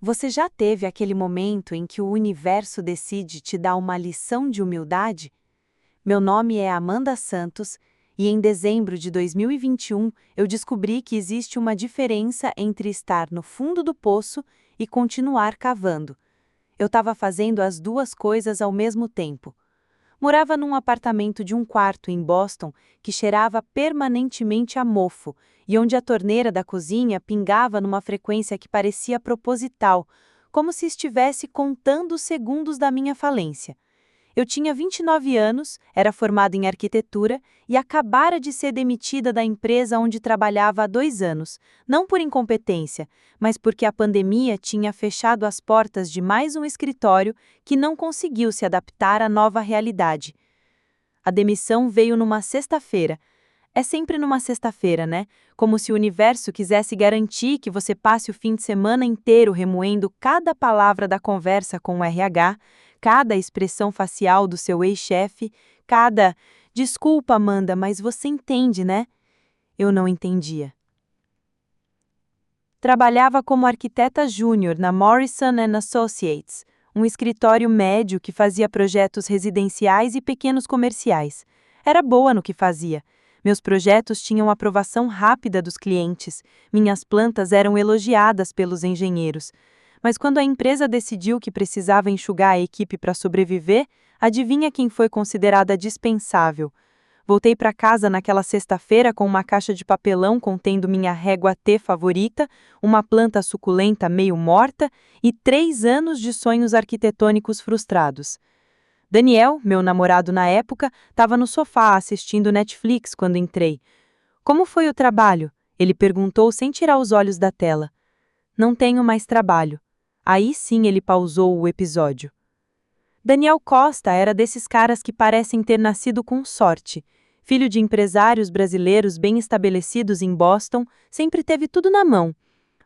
Você já teve aquele momento em que o universo decide te dar uma lição de humildade? Meu nome é Amanda Santos e em dezembro de 2021 eu descobri que existe uma diferença entre estar no fundo do poço e continuar cavando. Eu estava fazendo as duas coisas ao mesmo tempo. Morava num apartamento de um quarto em Boston que cheirava permanentemente a mofo e onde a torneira da cozinha pingava numa frequência que parecia proposital, como se estivesse contando os segundos da minha falência. Eu tinha 29 anos, era formada em arquitetura e acabara de ser demitida da empresa onde trabalhava há 2 anos, não por incompetência, mas porque a pandemia tinha fechado as portas de mais um escritório que não conseguiu se adaptar à nova realidade. A demissão veio numa sexta-feira. É sempre numa sexta-feira, né? Como se o universo quisesse garantir que você passe o fim de semana inteiro remoendo cada palavra da conversa com o RH, cada expressão facial do seu ex-chefe, cada "desculpa, Amanda, mas você entende, né?" Eu não entendia. Trabalhava como arquiteta júnior na Morrison & Associates, um escritório médio que fazia projetos residenciais e pequenos comerciais. Era boa no que fazia. Meus projetos tinham aprovação rápida dos clientes, minhas plantas eram elogiadas pelos engenheiros. Mas quando a empresa decidiu que precisava enxugar a equipe para sobreviver, adivinha quem foi considerada dispensável? Voltei para casa naquela sexta-feira com uma caixa de papelão contendo minha régua T favorita, uma planta suculenta meio morta e 3 anos de sonhos arquitetônicos frustrados. Daniel, meu namorado na época, estava no sofá assistindo Netflix quando entrei. "Como foi o trabalho?" Ele perguntou sem tirar os olhos da tela. "Não tenho mais trabalho." Aí sim ele pausou o episódio. Daniel Costa era desses caras que parecem ter nascido com sorte. Filho de empresários brasileiros bem estabelecidos em Boston, sempre teve tudo na mão.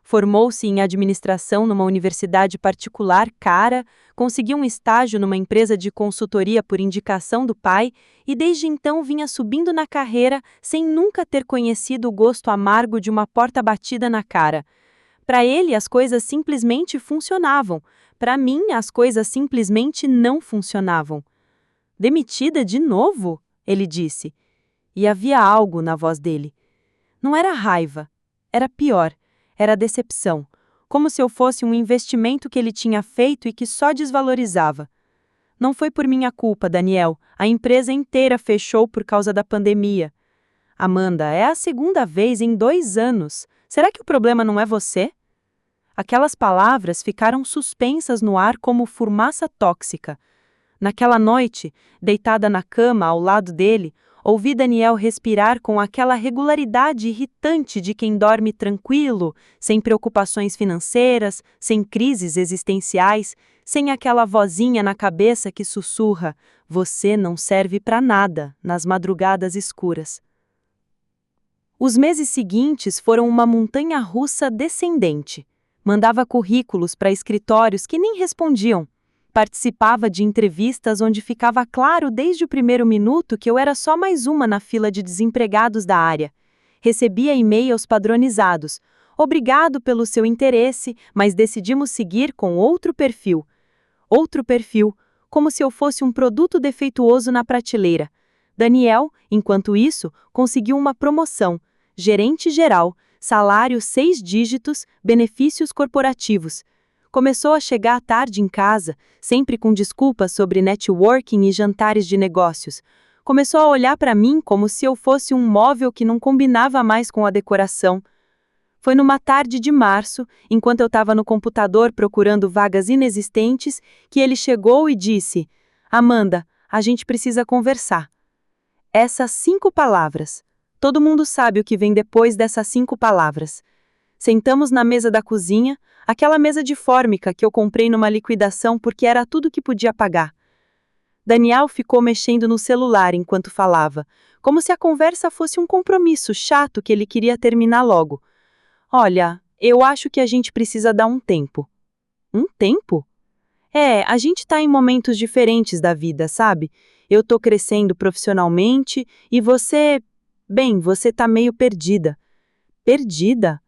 Formou-se em administração numa universidade particular cara, conseguiu um estágio numa empresa de consultoria por indicação do pai e desde então vinha subindo na carreira sem nunca ter conhecido o gosto amargo de uma porta batida na cara. Para ele, as coisas simplesmente funcionavam. Para mim, as coisas simplesmente não funcionavam. "Demitida de novo?" ele disse. E havia algo na voz dele. Não era raiva, era pior, era decepção, como se eu fosse um investimento que ele tinha feito e que só desvalorizava. "Não foi por minha culpa, Daniel, a empresa inteira fechou por causa da pandemia." "Amanda, é a segunda vez em 2 anos. Será que o problema não é você?" Aquelas palavras ficaram suspensas no ar como fumaça tóxica. Naquela noite, deitada na cama ao lado dele, ouvi Daniel respirar com aquela regularidade irritante de quem dorme tranquilo, sem preocupações financeiras, sem crises existenciais, sem aquela vozinha na cabeça que sussurra: "Você não serve para nada", nas madrugadas escuras. Os meses seguintes foram uma montanha-russa descendente. Mandava currículos para escritórios que nem respondiam. Participava de entrevistas onde ficava claro desde o primeiro minuto que eu era só mais uma na fila de desempregados da área. Recebia e-mails padronizados. "Obrigado pelo seu interesse, mas decidimos seguir com outro perfil." Outro perfil, como se eu fosse um produto defeituoso na prateleira. Daniel, enquanto isso, conseguiu uma promoção. Gerente geral, salário 6 dígitos, benefícios corporativos. Começou a chegar tarde em casa, sempre com desculpas sobre networking e jantares de negócios. Começou a olhar para mim como se eu fosse um móvel que não combinava mais com a decoração. Foi numa tarde de março, enquanto eu estava no computador procurando vagas inexistentes, que ele chegou e disse: "Amanda, a gente precisa conversar." Essas 5 palavras. Todo mundo sabe o que vem depois dessas 5 palavras. Sentamos na mesa da cozinha, aquela mesa de fórmica que eu comprei numa liquidação porque era tudo que podia pagar. Daniel ficou mexendo no celular enquanto falava, como se a conversa fosse um compromisso chato que ele queria terminar logo. "Olha, eu acho que a gente precisa dar um tempo." "Um tempo?" A gente tá em momentos diferentes da vida, sabe? Eu tô crescendo profissionalmente e você tá meio perdida." "Perdida?"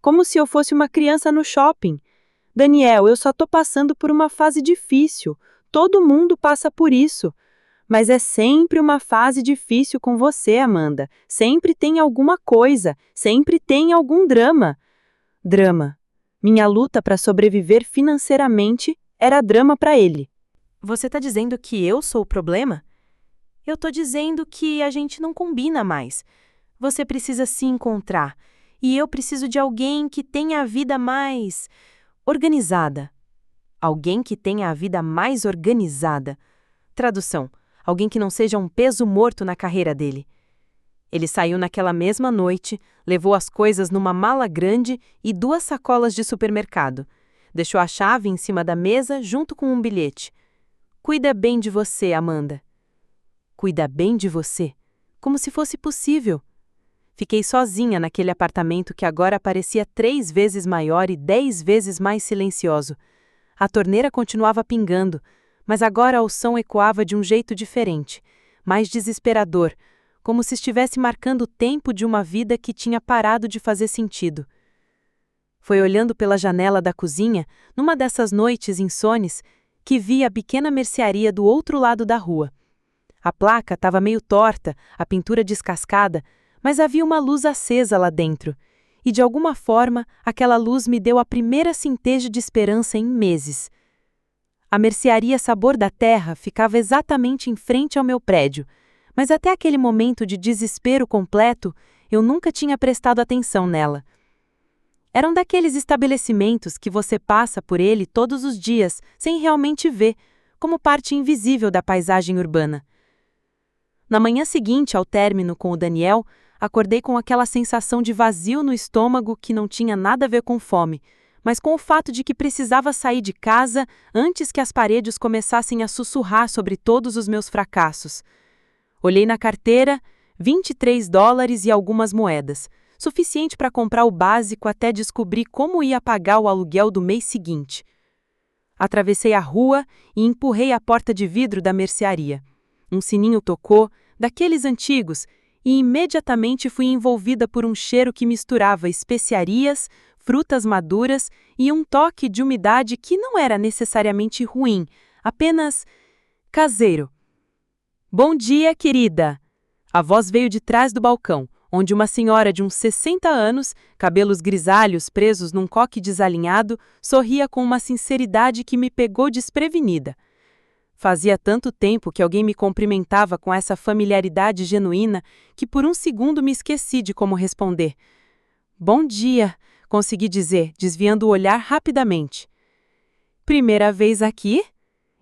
Como se eu fosse uma criança no shopping. Daniel, eu só tô passando por uma fase difícil. Todo mundo passa por isso. Mas é sempre uma fase difícil com você, Amanda. Sempre tem alguma coisa, sempre tem algum drama. Drama. Minha luta para sobreviver financeiramente era drama para ele. Você tá dizendo que eu sou o problema? Eu tô dizendo que a gente não combina mais. Você precisa se encontrar. E eu preciso de alguém que tenha a vida mais organizada. Alguém que tenha a vida mais organizada. Tradução: alguém que não seja um peso morto na carreira dele. Ele saiu naquela mesma noite, levou as coisas numa mala grande e 2 sacolas de supermercado. Deixou a chave em cima da mesa junto com um bilhete. Cuida bem de você, Amanda. Cuida bem de você? Como se fosse possível. Fiquei sozinha naquele apartamento que agora parecia 3 vezes maior e 10 vezes mais silencioso. A torneira continuava pingando, mas agora o som ecoava de um jeito diferente, mais desesperador, como se estivesse marcando o tempo de uma vida que tinha parado de fazer sentido. Foi olhando pela janela da cozinha, numa dessas noites insones, que vi a pequena mercearia do outro lado da rua. A placa estava meio torta, a pintura descascada, mas havia uma luz acesa lá dentro, e de alguma forma aquela luz me deu a primeira centejo de esperança em meses. A mercearia Sabor da Terra ficava exatamente em frente ao meu prédio, mas até aquele momento de desespero completo, eu nunca tinha prestado atenção nela. Era um daqueles estabelecimentos que você passa por ele todos os dias, sem realmente ver, como parte invisível da paisagem urbana. Na manhã seguinte, ao término com o Daniel, acordei com aquela sensação de vazio no estômago que não tinha nada a ver com fome, mas com o fato de que precisava sair de casa antes que as paredes começassem a sussurrar sobre todos os meus fracassos. Olhei na carteira, $23 e algumas moedas, suficiente para comprar o básico até descobrir como ia pagar o aluguel do mês seguinte. Atravessei a rua e empurrei a porta de vidro da mercearia. Um sininho tocou, daqueles antigos, e imediatamente fui envolvida por um cheiro que misturava especiarias, frutas maduras e um toque de umidade que não era necessariamente ruim, apenas caseiro. "Bom dia, querida!" A voz veio de trás do balcão, onde uma senhora de uns 60 anos, cabelos grisalhos presos num coque desalinhado, sorria com uma sinceridade que me pegou desprevenida. Fazia tanto tempo que alguém me cumprimentava com essa familiaridade genuína que por um segundo me esqueci de como responder. "Bom dia", consegui dizer, desviando o olhar rapidamente. "Primeira vez aqui?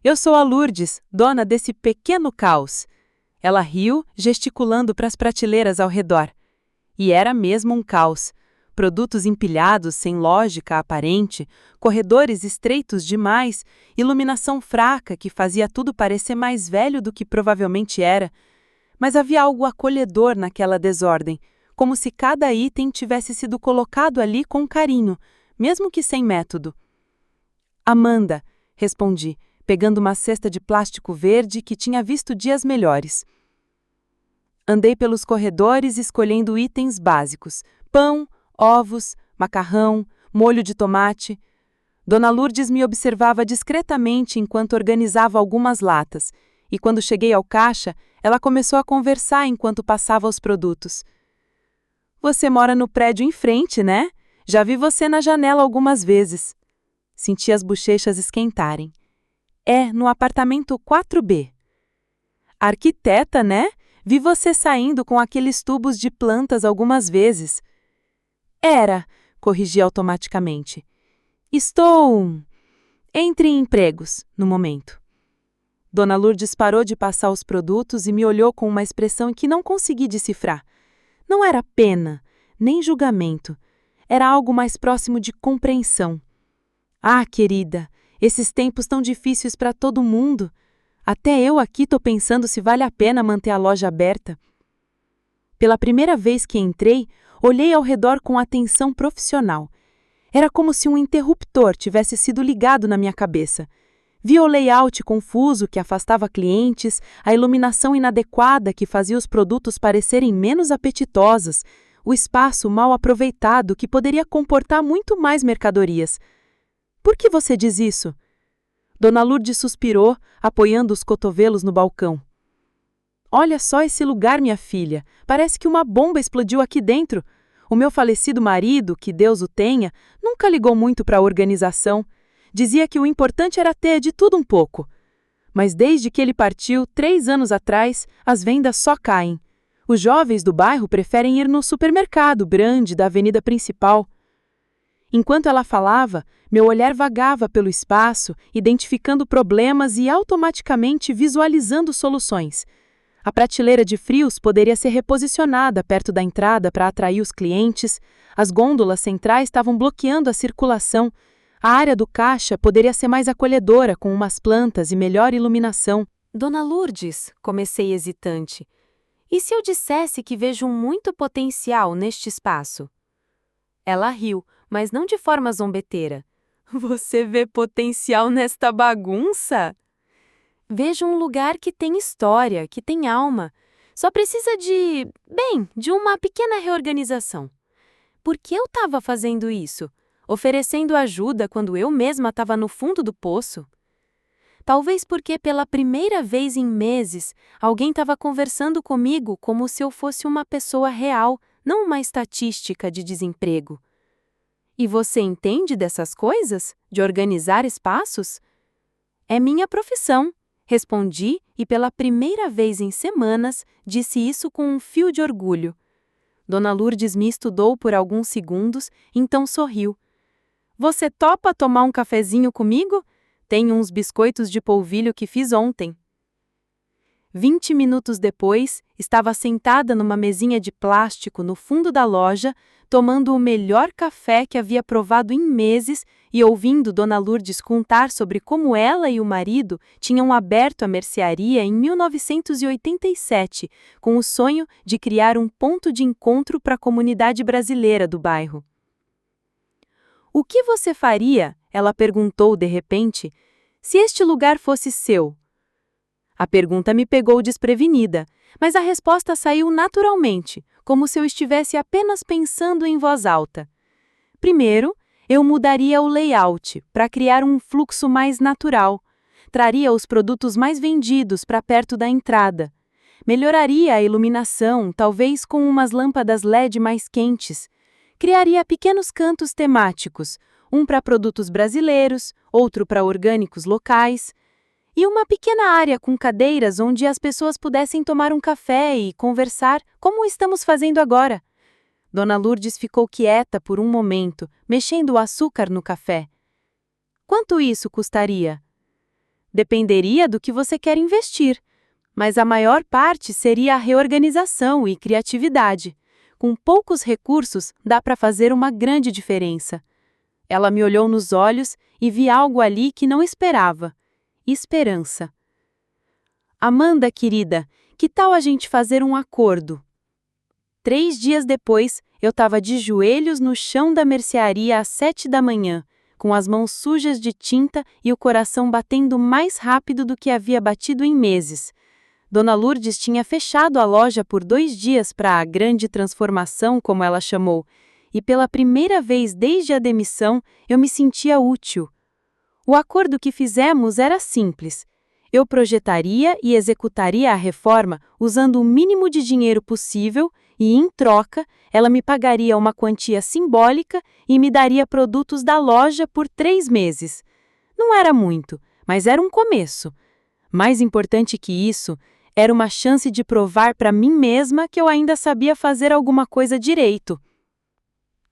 Eu sou a Lourdes, dona desse pequeno caos." Ela riu, gesticulando para as prateleiras ao redor. E era mesmo um caos. Produtos empilhados sem lógica aparente, corredores estreitos demais, iluminação fraca que fazia tudo parecer mais velho do que provavelmente era. Mas havia algo acolhedor naquela desordem, como se cada item tivesse sido colocado ali com carinho, mesmo que sem método. "Amanda", respondi, pegando uma cesta de plástico verde que tinha visto dias melhores. Andei pelos corredores escolhendo itens básicos: pão, ovos, macarrão, molho de tomate. Dona Lourdes me observava discretamente enquanto organizava algumas latas, e quando cheguei ao caixa, ela começou a conversar enquanto passava os produtos. "Você mora no prédio em frente, né? Já vi você na janela algumas vezes." Senti as bochechas esquentarem. "É, no apartamento 4B. "Arquiteta, né? Vi você saindo com aqueles tubos de plantas algumas vezes." "Era", corrigi automaticamente. "Estou entre empregos, no momento." Dona Lourdes parou de passar os produtos e me olhou com uma expressão que não consegui decifrar. Não era pena, nem julgamento. Era algo mais próximo de compreensão. "Ah, querida, esses tempos tão difíceis para todo mundo. Até eu aqui estou pensando se vale a pena manter a loja aberta." Pela primeira vez que entrei, olhei ao redor com atenção profissional. Era como se um interruptor tivesse sido ligado na minha cabeça. Vi o layout confuso que afastava clientes, a iluminação inadequada que fazia os produtos parecerem menos apetitosos, o espaço mal aproveitado que poderia comportar muito mais mercadorias. Por que você diz isso? Dona Lourdes suspirou, apoiando os cotovelos no balcão. Olha só esse lugar, minha filha. Parece que uma bomba explodiu aqui dentro. O meu falecido marido, que Deus o tenha, nunca ligou muito para a organização. Dizia que o importante era ter de tudo um pouco. Mas desde que ele partiu, 3 anos atrás, as vendas só caem. Os jovens do bairro preferem ir no supermercado grande da avenida principal. Enquanto ela falava, meu olhar vagava pelo espaço, identificando problemas e automaticamente visualizando soluções. A prateleira de frios poderia ser reposicionada perto da entrada para atrair os clientes, as gôndolas centrais estavam bloqueando a circulação, a área do caixa poderia ser mais acolhedora com umas plantas e melhor iluminação. Dona Lourdes, comecei hesitante. E se eu dissesse que vejo muito potencial neste espaço? Ela riu, mas não de forma zombeteira. Você vê potencial nesta bagunça? Vejo um lugar que tem história, que tem alma. Só precisa de uma pequena reorganização. Por que eu estava fazendo isso? Oferecendo ajuda quando eu mesma estava no fundo do poço? Talvez porque pela primeira vez em meses, alguém estava conversando comigo como se eu fosse uma pessoa real, não uma estatística de desemprego. E você entende dessas coisas? De organizar espaços? É minha profissão. Respondi e pela primeira vez em semanas disse isso com um fio de orgulho. Dona Lourdes me estudou por alguns segundos, então sorriu. Você topa tomar um cafezinho comigo? Tenho uns biscoitos de polvilho que fiz ontem. 20 minutos depois, estava sentada numa mesinha de plástico no fundo da loja, tomando o melhor café que havia provado em meses e ouvindo Dona Lourdes contar sobre como ela e o marido tinham aberto a mercearia em 1987, com o sonho de criar um ponto de encontro para a comunidade brasileira do bairro. O que você faria, ela perguntou de repente, se este lugar fosse seu? A pergunta me pegou desprevenida, mas a resposta saiu naturalmente, como se eu estivesse apenas pensando em voz alta. Primeiro, eu mudaria o layout para criar um fluxo mais natural. Traria os produtos mais vendidos para perto da entrada. Melhoraria a iluminação, talvez com umas lâmpadas LED mais quentes. Criaria pequenos cantos temáticos, um para produtos brasileiros, outro para orgânicos locais. E uma pequena área com cadeiras onde as pessoas pudessem tomar um café e conversar, como estamos fazendo agora. Dona Lourdes ficou quieta por um momento, mexendo o açúcar no café. Quanto isso custaria? Dependeria do que você quer investir, mas a maior parte seria a reorganização e criatividade. Com poucos recursos, dá para fazer uma grande diferença. Ela me olhou nos olhos e vi algo ali que não esperava. Esperança. Amanda, querida, que tal a gente fazer um acordo? 3 dias depois, eu estava de joelhos no chão da mercearia às 7 da manhã, com as mãos sujas de tinta e o coração batendo mais rápido do que havia batido em meses. Dona Lourdes tinha fechado a loja por 2 dias para a grande transformação, como ela chamou, e pela primeira vez desde a demissão, eu me sentia útil. O acordo que fizemos era simples. Eu projetaria e executaria a reforma usando o mínimo de dinheiro possível e, em troca, ela me pagaria uma quantia simbólica e me daria produtos da loja por 3 meses. Não era muito, mas era um começo. Mais importante que isso, era uma chance de provar para mim mesma que eu ainda sabia fazer alguma coisa direito.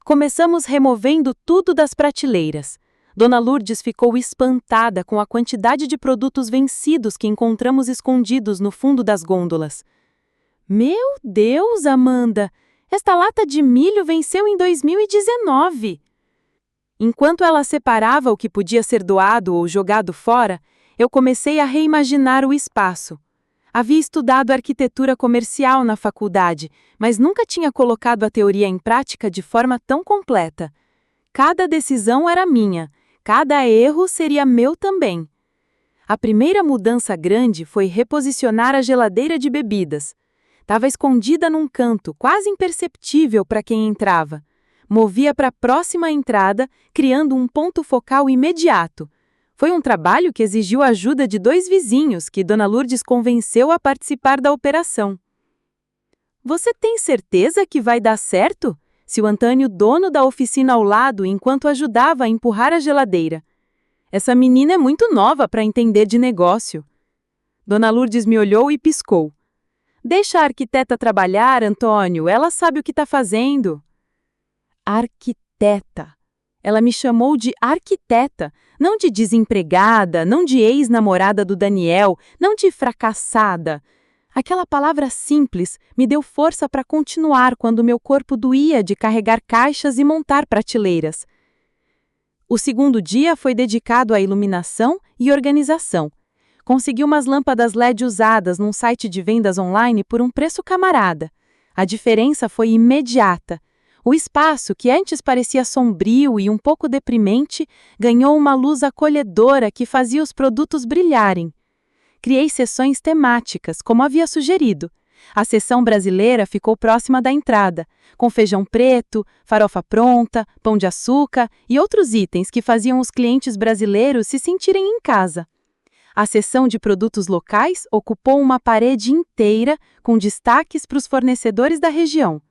Começamos removendo tudo das prateleiras. Dona Lourdes ficou espantada com a quantidade de produtos vencidos que encontramos escondidos no fundo das gôndolas. Meu Deus, Amanda! Esta lata de milho venceu em 2019! Enquanto ela separava o que podia ser doado ou jogado fora, eu comecei a reimaginar o espaço. Havia estudado arquitetura comercial na faculdade, mas nunca tinha colocado a teoria em prática de forma tão completa. Cada decisão era minha. Cada erro seria meu também. A primeira mudança grande foi reposicionar a geladeira de bebidas. Estava escondida num canto, quase imperceptível para quem entrava. movia para a próxima entrada, criando um ponto focal imediato. Foi um trabalho que exigiu a ajuda de 2 vizinhos que Dona Lourdes convenceu a participar da operação. Você tem certeza que vai dar certo? Se o Antônio, dono da oficina ao lado, enquanto ajudava a empurrar a geladeira. Essa menina é muito nova para entender de negócio. Dona Lourdes me olhou e piscou. Deixa a arquiteta trabalhar, Antônio, ela sabe o que está fazendo. Arquiteta. Ela me chamou de arquiteta, não de desempregada, não de ex-namorada do Daniel, não de fracassada. Aquela palavra simples me deu força para continuar quando meu corpo doía de carregar caixas e montar prateleiras. O segundo dia foi dedicado à iluminação e organização. Consegui umas lâmpadas LED usadas num site de vendas online por um preço camarada. A diferença foi imediata. O espaço, que antes parecia sombrio e um pouco deprimente, ganhou uma luz acolhedora que fazia os produtos brilharem. Criei sessões temáticas, como havia sugerido. A seção brasileira ficou próxima da entrada, com feijão preto, farofa pronta, pão de açúcar e outros itens que faziam os clientes brasileiros se sentirem em casa. A seção de produtos locais ocupou uma parede inteira com destaques para os fornecedores da região.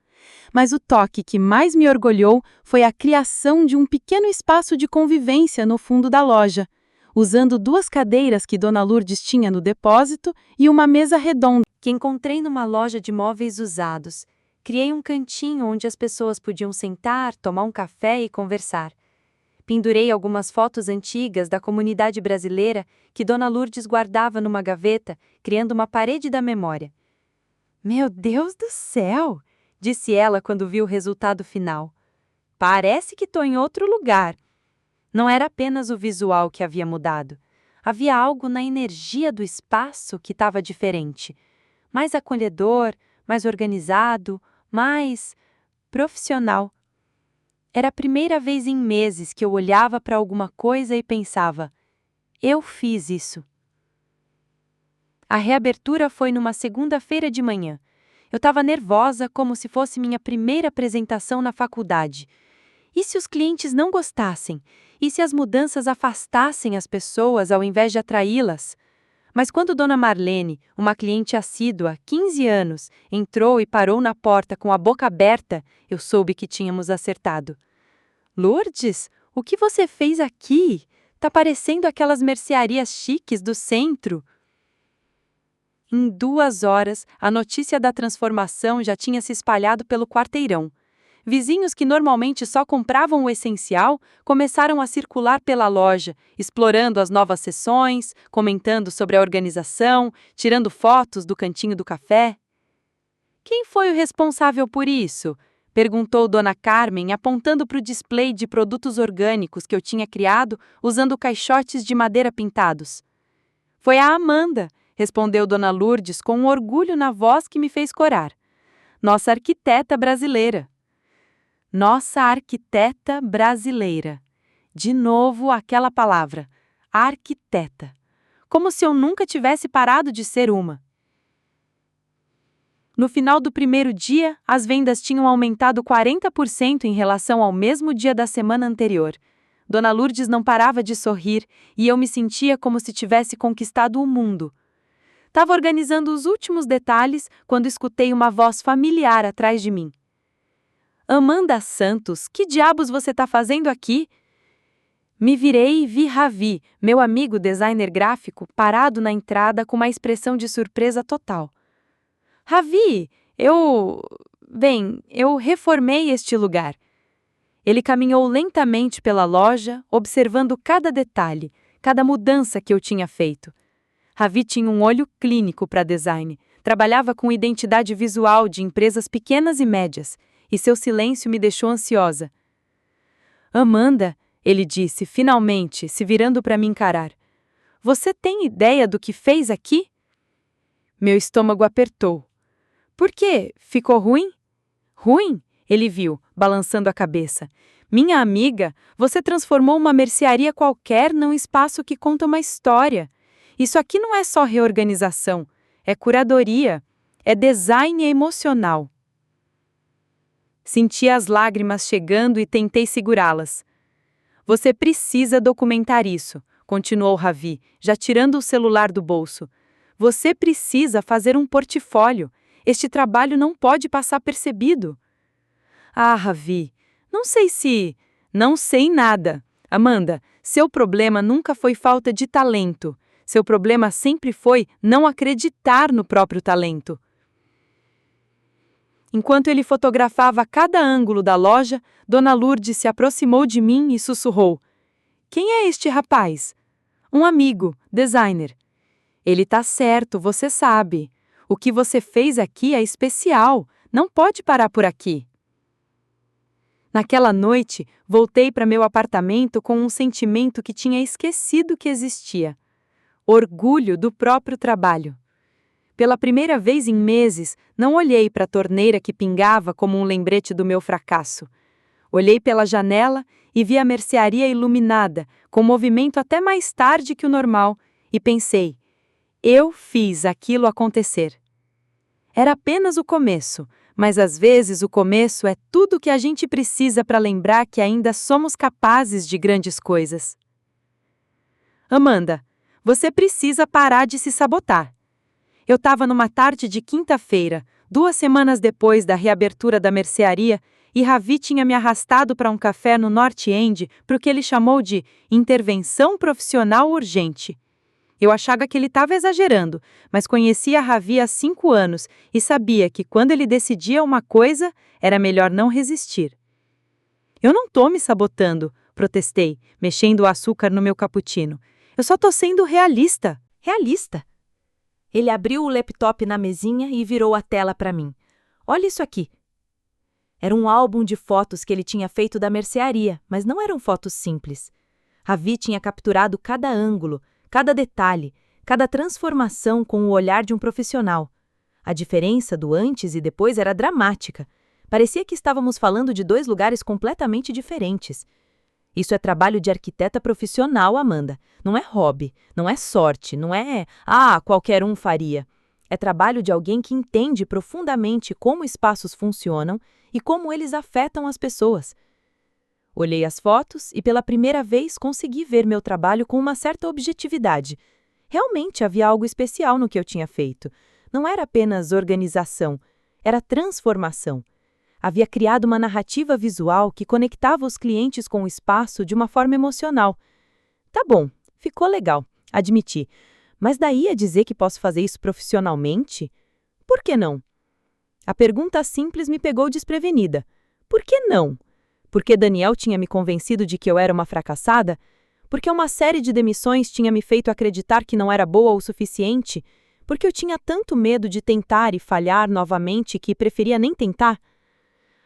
Mas o toque que mais me orgulhou foi a criação de um pequeno espaço de convivência no fundo da loja, usando 2 cadeiras que Dona Lourdes tinha no depósito e uma mesa redonda que encontrei numa loja de móveis usados. Criei um cantinho onde as pessoas podiam sentar, tomar um café e conversar. Pendurei algumas fotos antigas da comunidade brasileira que Dona Lourdes guardava numa gaveta, criando uma parede da memória. "Meu Deus do céu!" disse ela quando viu o resultado final. "Parece que estou em outro lugar." Não era apenas o visual que havia mudado. Havia algo na energia do espaço que estava diferente. Mais acolhedor, mais organizado, mais profissional. Era a primeira vez em meses que eu olhava para alguma coisa e pensava: eu fiz isso. A reabertura foi numa segunda-feira de manhã. Eu estava nervosa como se fosse minha primeira apresentação na faculdade. E se os clientes não gostassem? E se as mudanças afastassem as pessoas ao invés de atraí-las? Mas quando Dona Marlene, uma cliente assídua há 15 anos, entrou e parou na porta com a boca aberta, eu soube que tínhamos acertado. "Lourdes, o que você fez aqui? Tá parecendo aquelas mercearias chiques do centro." Em 2 horas, a notícia da transformação já tinha se espalhado pelo quarteirão. Vizinhos que normalmente só compravam o essencial começaram a circular pela loja, explorando as novas seções, comentando sobre a organização, tirando fotos do cantinho do café. "Quem foi o responsável por isso?" perguntou Dona Carmen, apontando para o display de produtos orgânicos que eu tinha criado usando caixotes de madeira pintados. "Foi a Amanda", respondeu Dona Lourdes com um orgulho na voz que me fez corar. "Nossa arquiteta brasileira." Nossa arquiteta brasileira. De novo aquela palavra, arquiteta. Como se eu nunca tivesse parado de ser uma. No final do primeiro dia, as vendas tinham aumentado 40% em relação ao mesmo dia da semana anterior. Dona Lourdes não parava de sorrir e eu me sentia como se tivesse conquistado o mundo. Estava organizando os últimos detalhes quando escutei uma voz familiar atrás de mim. "Amanda Santos, que diabos você está fazendo aqui?" Me virei e vi Ravi, meu amigo designer gráfico, parado na entrada com uma expressão de surpresa total. "Ravi, eu reformei este lugar." Ele caminhou lentamente pela loja, observando cada detalhe, cada mudança que eu tinha feito. Ravi tinha um olho clínico para design, trabalhava com identidade visual de empresas pequenas e médias, e seu silêncio me deixou ansiosa. "Amanda", ele disse, finalmente, se virando para me encarar. "Você tem ideia do que fez aqui?" Meu estômago apertou. "Por quê? Ficou ruim?" "Ruim?" Ele viu, balançando a cabeça. "Minha amiga, você transformou uma mercearia qualquer num espaço que conta uma história. Isso aqui não é só reorganização, é curadoria, é design emocional." Senti as lágrimas chegando e tentei segurá-las. Você precisa documentar isso, continuou Ravi, já tirando o celular do bolso. Você precisa fazer um portfólio. Este trabalho não pode passar percebido. Ah, Ravi, não sei se... Não sei nada. Amanda, seu problema nunca foi falta de talento. Seu problema sempre foi não acreditar no próprio talento. Enquanto ele fotografava cada ângulo da loja, Dona Lourdes se aproximou de mim e sussurrou. Quem é este rapaz? Um amigo, designer. Ele tá certo, você sabe. O que você fez aqui é especial. Não pode parar por aqui. Naquela noite, voltei para meu apartamento com um sentimento que tinha esquecido que existia. Orgulho do próprio trabalho. Pela primeira vez em meses, não olhei para a torneira que pingava como um lembrete do meu fracasso. Olhei pela janela e vi a mercearia iluminada, com movimento até mais tarde que o normal, e pensei, eu fiz aquilo acontecer. Era apenas o começo, mas às vezes o começo é tudo o que a gente precisa para lembrar que ainda somos capazes de grandes coisas. Amanda, você precisa parar de se sabotar. Eu estava numa tarde de quinta-feira, 2 semanas depois da reabertura da mercearia, e Ravi tinha me arrastado para um café no North End para o que ele chamou de intervenção profissional urgente. Eu achava que ele estava exagerando, mas conhecia Ravi há 5 anos e sabia que quando ele decidia uma coisa, era melhor não resistir. Eu não estou me sabotando, protestei, mexendo o açúcar no meu cappuccino. Eu só estou sendo realista. Realista? Ele abriu o laptop na mesinha e virou a tela para mim. Olha isso aqui. Era um álbum de fotos que ele tinha feito da mercearia, mas não eram fotos simples. Ravi tinha capturado cada ângulo, cada detalhe, cada transformação com o olhar de um profissional. A diferença do antes e depois era dramática. Parecia que estávamos falando de 2 lugares completamente diferentes. Isso é trabalho de arquiteta profissional, Amanda. Não é hobby, não é sorte, não é qualquer um faria. É trabalho de alguém que entende profundamente como espaços funcionam e como eles afetam as pessoas. Olhei as fotos e pela primeira vez consegui ver meu trabalho com uma certa objetividade. Realmente havia algo especial no que eu tinha feito. Não era apenas organização, era transformação. Havia criado uma narrativa visual que conectava os clientes com o espaço de uma forma emocional. Tá bom, ficou legal, admiti. Mas daí a dizer que posso fazer isso profissionalmente? Por que não? A pergunta simples me pegou desprevenida. Por que não? Porque Daniel tinha me convencido de que eu era uma fracassada? Porque uma série de demissões tinha me feito acreditar que não era boa o suficiente? Porque eu tinha tanto medo de tentar e falhar novamente que preferia nem tentar?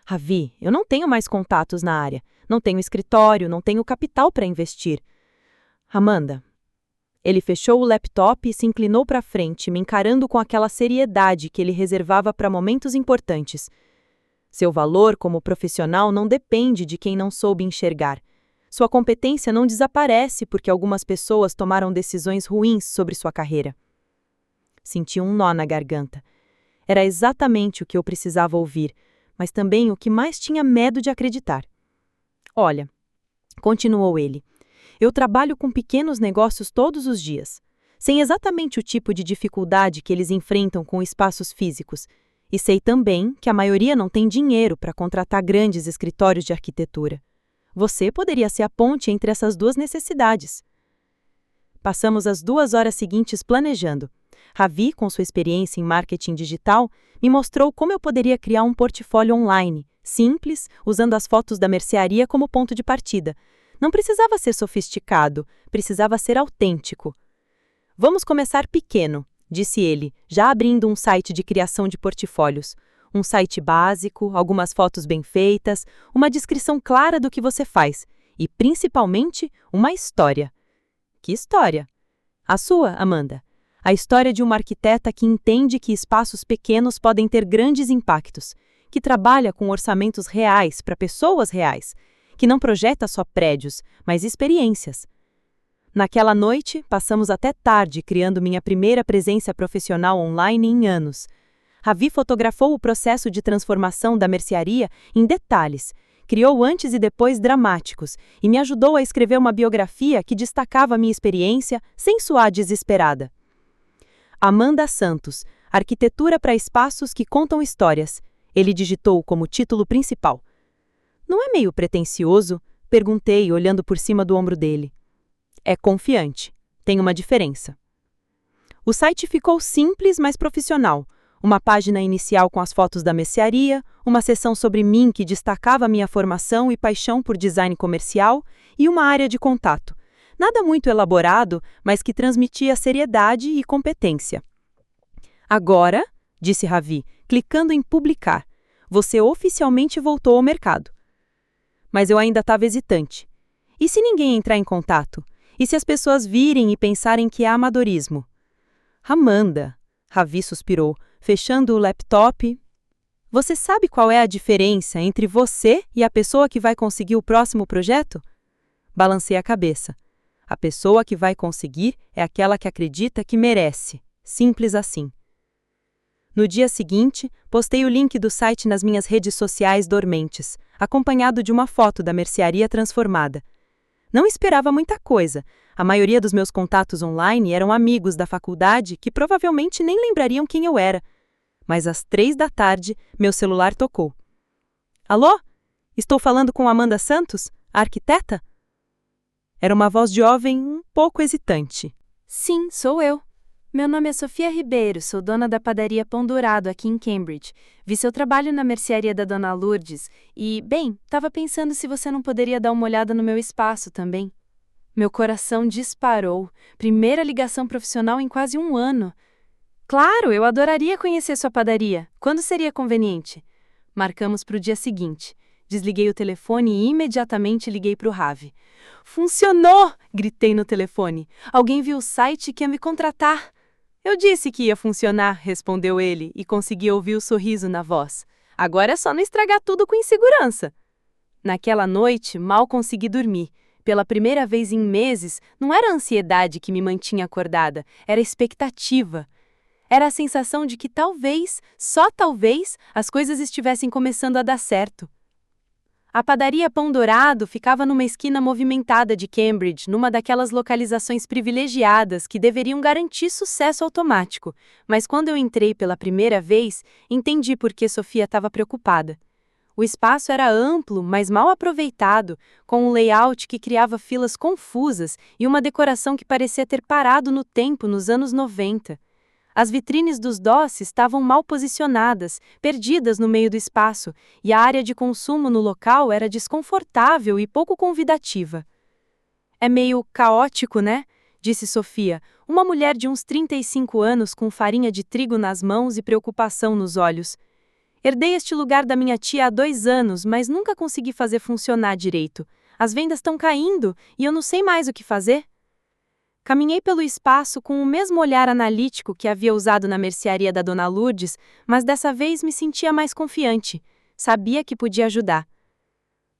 Ravi, eu não tenho mais contatos na área, não tenho escritório, não tenho capital para investir. Amanda. Ele fechou o laptop e se inclinou para frente, me encarando com aquela seriedade que ele reservava para momentos importantes. Seu valor como profissional não depende de quem não soube enxergar. Sua competência não desaparece porque algumas pessoas tomaram decisões ruins sobre sua carreira. Senti um nó na garganta. Era exatamente o que eu precisava ouvir, mas também o que mais tinha medo de acreditar. Olha, continuou ele, eu trabalho com pequenos negócios todos os dias. Sei exatamente o tipo de dificuldade que eles enfrentam com espaços físicos. E sei também que a maioria não tem dinheiro para contratar grandes escritórios de arquitetura. Você poderia ser a ponte entre essas 2 necessidades. Passamos as 2 horas seguintes planejando. Ravi, com sua experiência em marketing digital, me mostrou como eu poderia criar um portfólio online, simples, usando as fotos da mercearia como ponto de partida. Não precisava ser sofisticado, precisava ser autêntico. Vamos começar pequeno, disse ele, já abrindo um site de criação de portfólios. Um site básico, algumas fotos bem feitas, uma descrição clara do que você faz e, principalmente, uma história. Que história? A sua, Amanda. A história de uma arquiteta que entende que espaços pequenos podem ter grandes impactos, que trabalha com orçamentos reais para pessoas reais, que não projeta só prédios, mas experiências. Naquela noite, passamos até tarde criando minha primeira presença profissional online em anos. Ravi fotografou o processo de transformação da mercearia em detalhes, criou antes e depois dramáticos e me ajudou a escrever uma biografia que destacava minha experiência sem soar desesperada. Amanda Santos, Arquitetura para Espaços que Contam Histórias. Ele digitou como título principal. Não é meio pretensioso? Perguntei, olhando por cima do ombro dele. É confiante. Tem uma diferença. O site ficou simples, mas profissional. Uma página inicial com as fotos da mercearia, uma seção sobre mim que destacava minha formação e paixão por design comercial e uma área de contato. Nada muito elaborado, mas que transmitia seriedade e competência. Agora, disse Ravi, clicando em publicar, você oficialmente voltou ao mercado. Mas eu ainda estava hesitante. E se ninguém entrar em contato? E se as pessoas virem e pensarem que é amadorismo? Amanda, Ravi suspirou, fechando o laptop. Você sabe qual é a diferença entre você e a pessoa que vai conseguir o próximo projeto? Balancei a cabeça. A pessoa que vai conseguir é aquela que acredita que merece. Simples assim. No dia seguinte, postei o link do site nas minhas redes sociais dormentes, acompanhado de uma foto da mercearia transformada. Não esperava muita coisa. A maioria dos meus contatos online eram amigos da faculdade que provavelmente nem lembrariam quem eu era. Mas às 3 da tarde, meu celular tocou. Alô? Estou falando com Amanda Santos, a arquiteta? Era uma voz jovem, um pouco hesitante. Sim, sou eu. Meu nome é Sofia Ribeiro, sou dona da padaria Pão Dourado aqui em Cambridge. Vi seu trabalho na mercearia da Dona Lourdes e, bem, estava pensando se você não poderia dar uma olhada no meu espaço também. Meu coração disparou. Primeira ligação profissional em quase um ano. Claro, eu adoraria conhecer sua padaria. Quando seria conveniente? Marcamos para o dia seguinte. Desliguei o telefone e imediatamente liguei para o Ravi. Funcionou! Gritei no telefone. Alguém viu o site e quer me contratar. Eu disse que ia funcionar, respondeu ele e consegui ouvir o sorriso na voz. Agora é só não estragar tudo com insegurança. Naquela noite, mal consegui dormir. Pela primeira vez em meses, não era a ansiedade que me mantinha acordada, era a expectativa. Era a sensação de que talvez, só talvez, as coisas estivessem começando a dar certo. A padaria Pão Dourado ficava numa esquina movimentada de Cambridge, numa daquelas localizações privilegiadas que deveriam garantir sucesso automático. Mas quando eu entrei pela primeira vez, entendi por que Sofia estava preocupada. O espaço era amplo, mas mal aproveitado, com um layout que criava filas confusas e uma decoração que parecia ter parado no tempo nos anos 90. As vitrines dos doces estavam mal posicionadas, perdidas no meio do espaço, e a área de consumo no local era desconfortável e pouco convidativa. É meio caótico, né? Disse Sofia, uma mulher de uns 35 anos com farinha de trigo nas mãos e preocupação nos olhos. Herdei este lugar da minha tia há 2 anos, mas nunca consegui fazer funcionar direito. As vendas estão caindo e eu não sei mais o que fazer. Caminhei pelo espaço com o mesmo olhar analítico que havia usado na mercearia da Dona Lourdes, mas dessa vez me sentia mais confiante. Sabia que podia ajudar.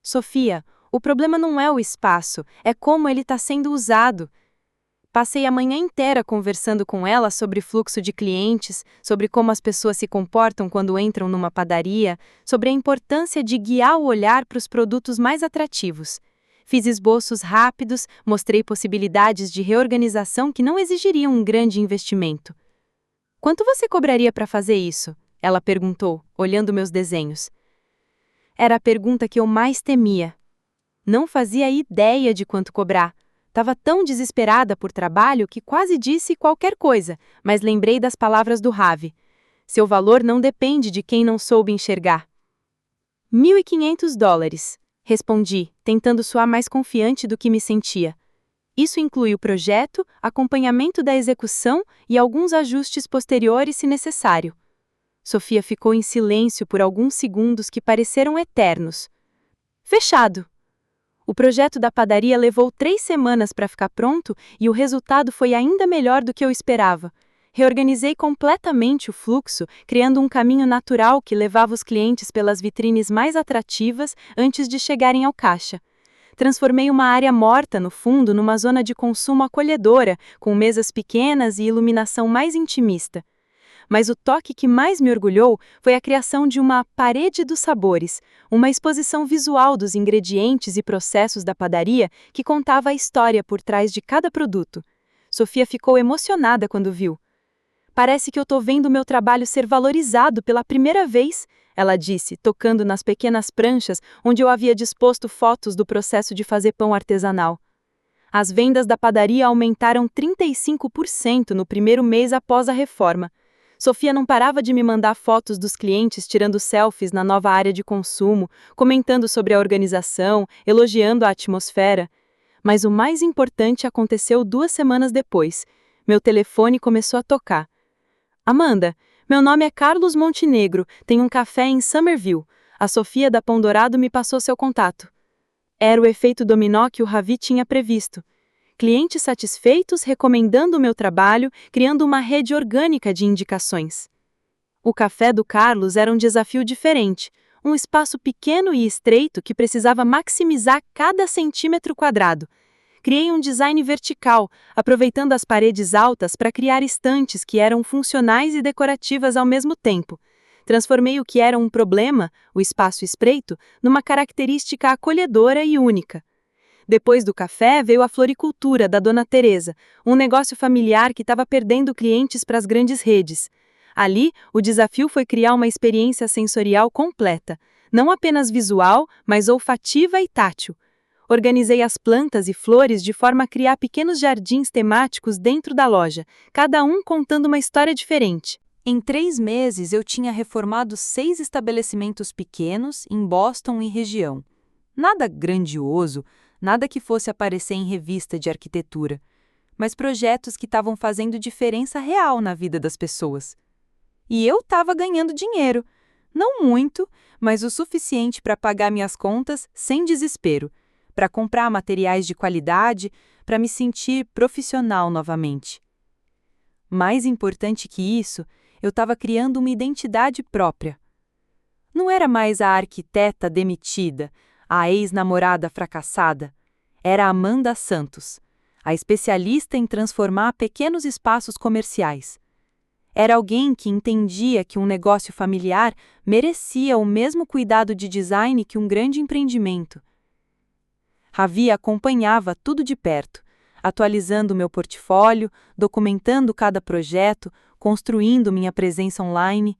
Sofia, o problema não é o espaço, é como ele está sendo usado. Passei a manhã inteira conversando com ela sobre fluxo de clientes, sobre como as pessoas se comportam quando entram numa padaria, sobre a importância de guiar o olhar para os produtos mais atrativos. Fiz esboços rápidos, mostrei possibilidades de reorganização que não exigiriam um grande investimento. Quanto você cobraria para fazer isso? Ela perguntou, olhando meus desenhos. Era a pergunta que eu mais temia. Não fazia ideia de quanto cobrar. Estava tão desesperada por trabalho que quase disse qualquer coisa, mas lembrei das palavras do Ravi. Seu valor não depende de quem não soube enxergar. $1.500. Respondi, tentando soar mais confiante do que me sentia. Isso inclui o projeto, acompanhamento da execução e alguns ajustes posteriores se necessário. Sofia ficou em silêncio por alguns segundos que pareceram eternos. Fechado! O projeto da padaria levou 3 semanas para ficar pronto e o resultado foi ainda melhor do que eu esperava. Reorganizei completamente o fluxo, criando um caminho natural que levava os clientes pelas vitrines mais atrativas antes de chegarem ao caixa. Transformei uma área morta no fundo numa zona de consumo acolhedora, com mesas pequenas e iluminação mais intimista. mas o toque que mais me orgulhou foi a criação de uma Parede dos Sabores, uma exposição visual dos ingredientes e processos da padaria que contava a história por trás de cada produto. Sofia ficou emocionada quando viu. Parece que eu estou vendo o meu trabalho ser valorizado pela primeira vez, ela disse, tocando nas pequenas pranchas onde eu havia disposto fotos do processo de fazer pão artesanal. As vendas da padaria aumentaram 35% no primeiro mês após a reforma. Sofia não parava de me mandar fotos dos clientes tirando selfies na nova área de consumo, comentando sobre a organização, elogiando a atmosfera. Mas o mais importante aconteceu 2 semanas depois. Meu telefone começou a tocar. Amanda, meu nome é Carlos Montenegro, tenho um café em Somerville. A Sofia da Pão Dourado me passou seu contato. Era o efeito dominó que o Ravi tinha previsto. Clientes satisfeitos recomendando o meu trabalho, criando uma rede orgânica de indicações. O café do Carlos era um desafio diferente, um espaço pequeno e estreito que precisava maximizar cada centímetro quadrado. Criei um design vertical, aproveitando as paredes altas para criar estantes que eram funcionais e decorativas ao mesmo tempo. Transformei o que era um problema, o espaço espreito, numa característica acolhedora e única. Depois do café veio a floricultura da Dona Teresa, um negócio familiar que estava perdendo clientes para as grandes redes. Ali, o desafio foi criar uma experiência sensorial completa, não apenas visual, mas olfativa e tátil. Organizei as plantas e flores de forma a criar pequenos jardins temáticos dentro da loja, cada um contando uma história diferente. Em 3 meses, eu tinha reformado 6 estabelecimentos pequenos em Boston e região. Nada grandioso, nada que fosse aparecer em revista de arquitetura, mas projetos que estavam fazendo diferença real na vida das pessoas. E eu estava ganhando dinheiro. Não muito, mas o suficiente para pagar minhas contas sem desespero, para comprar materiais de qualidade, para me sentir profissional novamente. Mais importante que isso, eu estava criando uma identidade própria. Não era mais a arquiteta demitida, a ex-namorada fracassada. Era Amanda Santos, a especialista em transformar pequenos espaços comerciais. Era alguém que entendia que um negócio familiar merecia o mesmo cuidado de design que um grande empreendimento. Ravi acompanhava tudo de perto, atualizando meu portfólio, documentando cada projeto, construindo minha presença online.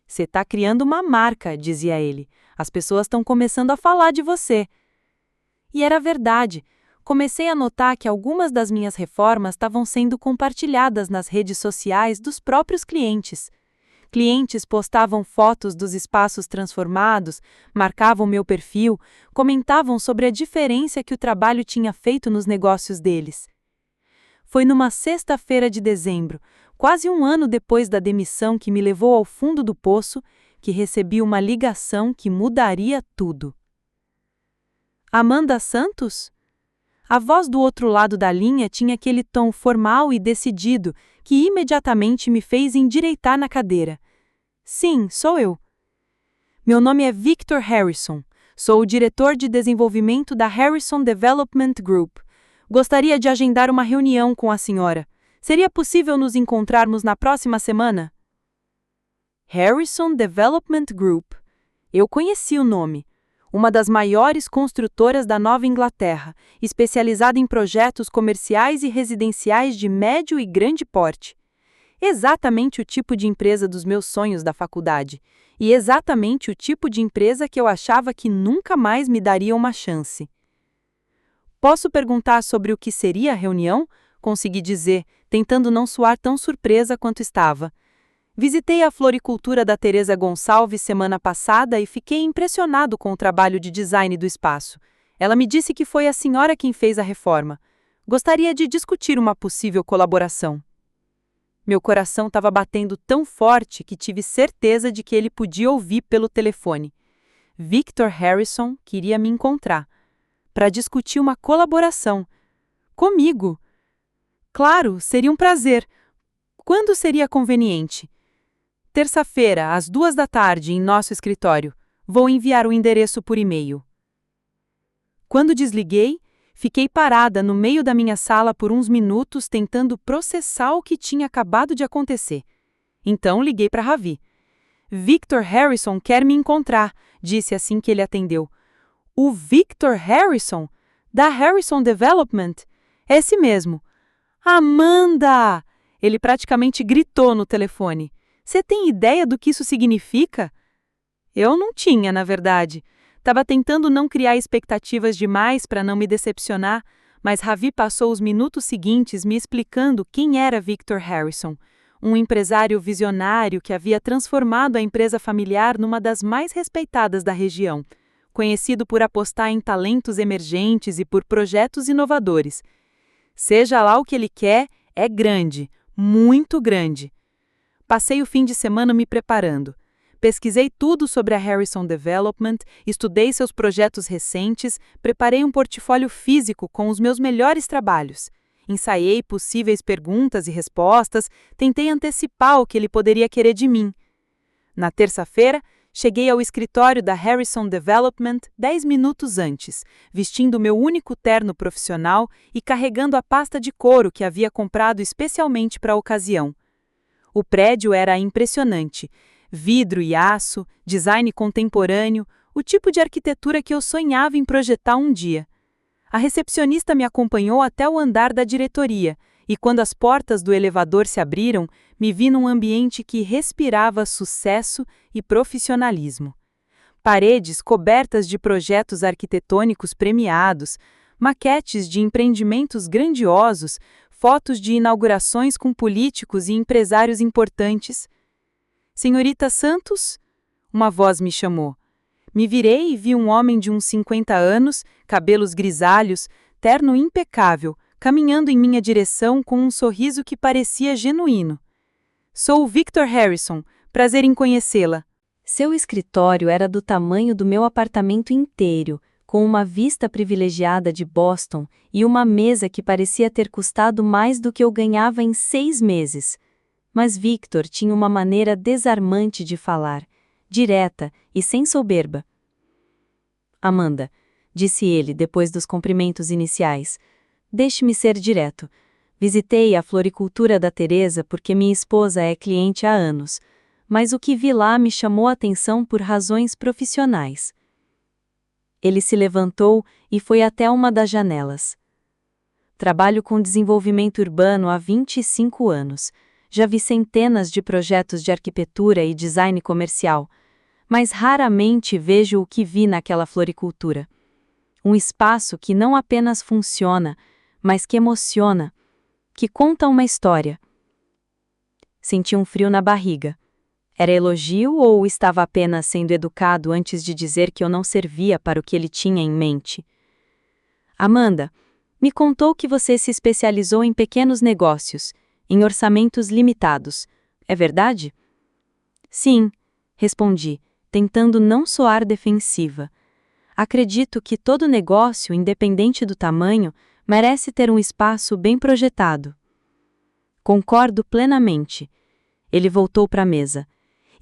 Você está criando uma marca, dizia ele. As pessoas estão começando a falar de você. E era verdade. Comecei a notar que algumas das minhas reformas estavam sendo compartilhadas nas redes sociais dos próprios clientes. Clientes postavam fotos dos espaços transformados, marcavam meu perfil, comentavam sobre a diferença que o trabalho tinha feito nos negócios deles. Foi numa sexta-feira de dezembro, quase 1 ano depois da demissão que me levou ao fundo do poço, que recebi uma ligação que mudaria tudo. Amanda Santos? A voz do outro lado da linha tinha aquele tom formal e decidido que imediatamente me fez endireitar na cadeira. Sim, sou eu. Meu nome é Victor Harrison. Sou o diretor de desenvolvimento da Harrison Development Group. Gostaria de agendar uma reunião com a senhora. Seria possível nos encontrarmos na próxima semana? Harrison Development Group. Eu conheci o nome. Uma das maiores construtoras da Nova Inglaterra, especializada em projetos comerciais e residenciais de médio e grande porte. Exatamente o tipo de empresa dos meus sonhos da faculdade. E exatamente o tipo de empresa que eu achava que nunca mais me daria uma chance. Posso perguntar sobre o que seria a reunião? Consegui dizer, tentando não soar tão surpresa quanto estava. Visitei a floricultura da Teresa Gonçalves semana passada e fiquei impressionado com o trabalho de design do espaço. Ela me disse que foi a senhora quem fez a reforma. Gostaria de discutir uma possível colaboração. Meu coração estava batendo tão forte que tive certeza de que ele podia ouvir pelo telefone. Victor Harrison queria me encontrar para discutir uma colaboração. Comigo. Claro, seria um prazer. Quando seria conveniente? Terça-feira, às 14h, em nosso escritório. Vou enviar o endereço por e-mail. Quando desliguei, fiquei parada no meio da minha sala por uns minutos tentando processar o que tinha acabado de acontecer. Então liguei para Ravi. Victor Harrison quer me encontrar, disse assim que ele atendeu. O Victor Harrison? Da Harrison Development? Esse mesmo. Amanda! Ele praticamente gritou no telefone. Você tem ideia do que isso significa? Eu não tinha, na verdade. Estava tentando não criar expectativas demais para não me decepcionar, mas Ravi passou os minutos seguintes me explicando quem era Victor Harrison, um empresário visionário que havia transformado a empresa familiar numa das mais respeitadas da região, conhecido por apostar em talentos emergentes e por projetos inovadores. Seja lá o que ele quer, é grande, muito grande. Passei o fim de semana me preparando. Pesquisei tudo sobre a Harrison Development, estudei seus projetos recentes, preparei um portfólio físico com os meus melhores trabalhos. Ensaiei possíveis perguntas e respostas, tentei antecipar o que ele poderia querer de mim. Na terça-feira, cheguei ao escritório da Harrison Development 10 minutos antes, vestindo meu único terno profissional e carregando a pasta de couro que havia comprado especialmente para a ocasião. O prédio era impressionante. Vidro e aço, design contemporâneo, o tipo de arquitetura que eu sonhava em projetar um dia. A recepcionista me acompanhou até o andar da diretoria, e quando as portas do elevador se abriram, me vi num ambiente que respirava sucesso e profissionalismo. Paredes cobertas de projetos arquitetônicos premiados, maquetes de empreendimentos grandiosos, fotos de inaugurações com políticos e empresários importantes. Senhorita Santos? Uma voz me chamou. Me virei e vi um homem de uns 50 anos, cabelos grisalhos, terno impecável, caminhando em minha direção com um sorriso que parecia genuíno. Sou o Victor Harrison, prazer em conhecê-la. Seu escritório era do tamanho do meu apartamento inteiro, com uma vista privilegiada de Boston e uma mesa que parecia ter custado mais do que eu ganhava em 6 meses. Mas Victor tinha uma maneira desarmante de falar, direta e sem soberba. Amanda, disse ele depois dos cumprimentos iniciais, deixe-me ser direto. Visitei a floricultura da Teresa porque minha esposa é cliente há anos, mas o que vi lá me chamou a atenção por razões profissionais. Ele se levantou e foi até uma das janelas. Trabalho com desenvolvimento urbano há 25 anos. Já vi centenas de projetos de arquitetura e design comercial, mas raramente vejo o que vi naquela floricultura. Um espaço que não apenas funciona, mas que emociona, que conta uma história. Senti um frio na barriga. Era elogio ou estava apenas sendo educado antes de dizer que eu não servia para o que ele tinha em mente? Amanda, me contou que você se especializou em pequenos negócios, em orçamentos limitados. É verdade? Sim, respondi, tentando não soar defensiva. Acredito que todo negócio, independente do tamanho, merece ter um espaço bem projetado. Concordo plenamente. Ele voltou para a mesa.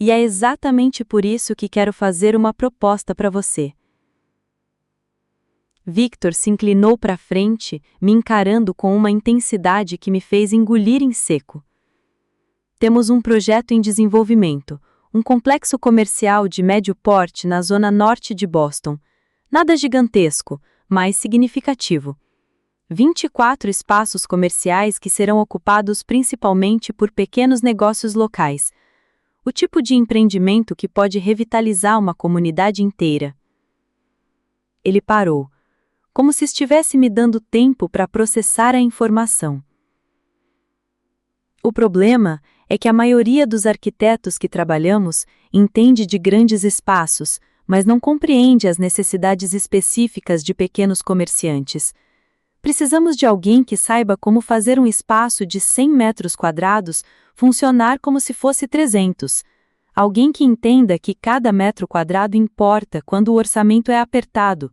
E é exatamente por isso que quero fazer uma proposta para você. Victor se inclinou para frente, me encarando com uma intensidade que me fez engolir em seco. Temos um projeto em desenvolvimento, um complexo comercial de médio porte na zona norte de Boston. Nada gigantesco, mas significativo. 24 espaços comerciais que serão ocupados principalmente por pequenos negócios locais. O tipo de empreendimento que pode revitalizar uma comunidade inteira. Ele parou, como se estivesse me dando tempo para processar a informação. O problema é que a maioria dos arquitetos que trabalhamos entende de grandes espaços, mas não compreende as necessidades específicas de pequenos comerciantes. Precisamos de alguém que saiba como fazer um espaço de 100 metros quadrados funcionar como se fosse 300. Alguém que entenda que cada metro quadrado importa quando o orçamento é apertado.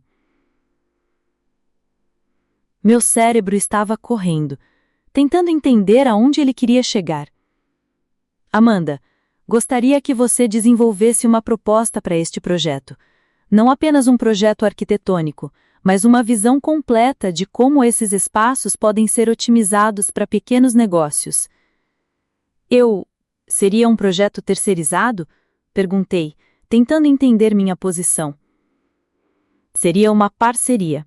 Meu cérebro estava correndo, tentando entender aonde ele queria chegar. Amanda, gostaria que você desenvolvesse uma proposta para este projeto. Não apenas um projeto arquitetônico, mas uma visão completa de como esses espaços podem ser otimizados para pequenos negócios. Seria um projeto terceirizado? Perguntei, tentando entender minha posição. Seria uma parceria.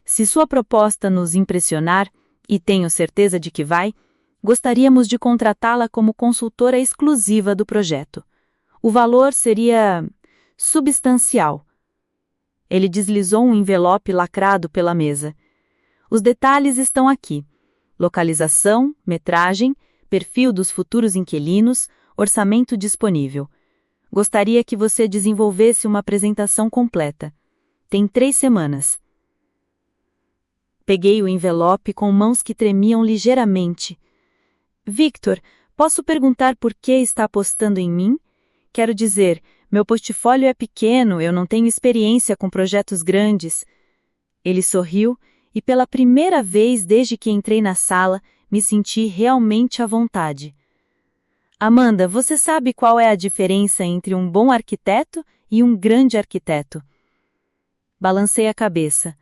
Se sua proposta nos impressionar, e tenho certeza de que vai, gostaríamos de contratá-la como consultora exclusiva do projeto. O valor seria substancial. Ele deslizou um envelope lacrado pela mesa. Os detalhes estão aqui: localização, metragem, perfil dos futuros inquilinos, orçamento disponível. Gostaria que você desenvolvesse uma apresentação completa. Tem 3 semanas. Peguei o envelope com mãos que tremiam ligeiramente. Victor, posso perguntar por que está apostando em mim? Quero dizer, meu portfólio é pequeno, eu não tenho experiência com projetos grandes. Ele sorriu e pela primeira vez desde que entrei na sala, me senti realmente à vontade. Amanda, você sabe qual é a diferença entre um bom arquiteto e um grande arquiteto? Balancei a cabeça.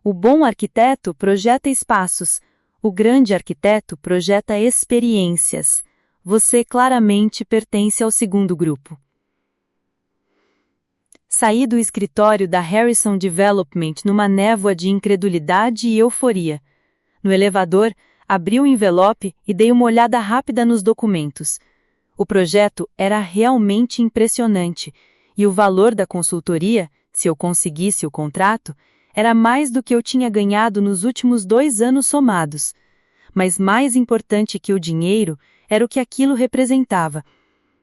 O bom arquiteto projeta espaços, o grande arquiteto projeta experiências. Você claramente pertence ao segundo grupo. Saí do escritório da Harrison Development numa névoa de incredulidade e euforia. No elevador, abri o envelope e dei uma olhada rápida nos documentos. O projeto era realmente impressionante, e o valor da consultoria, se eu conseguisse o contrato, era mais do que eu tinha ganhado nos últimos 2 anos somados. Mas mais importante que o dinheiro era o que aquilo representava.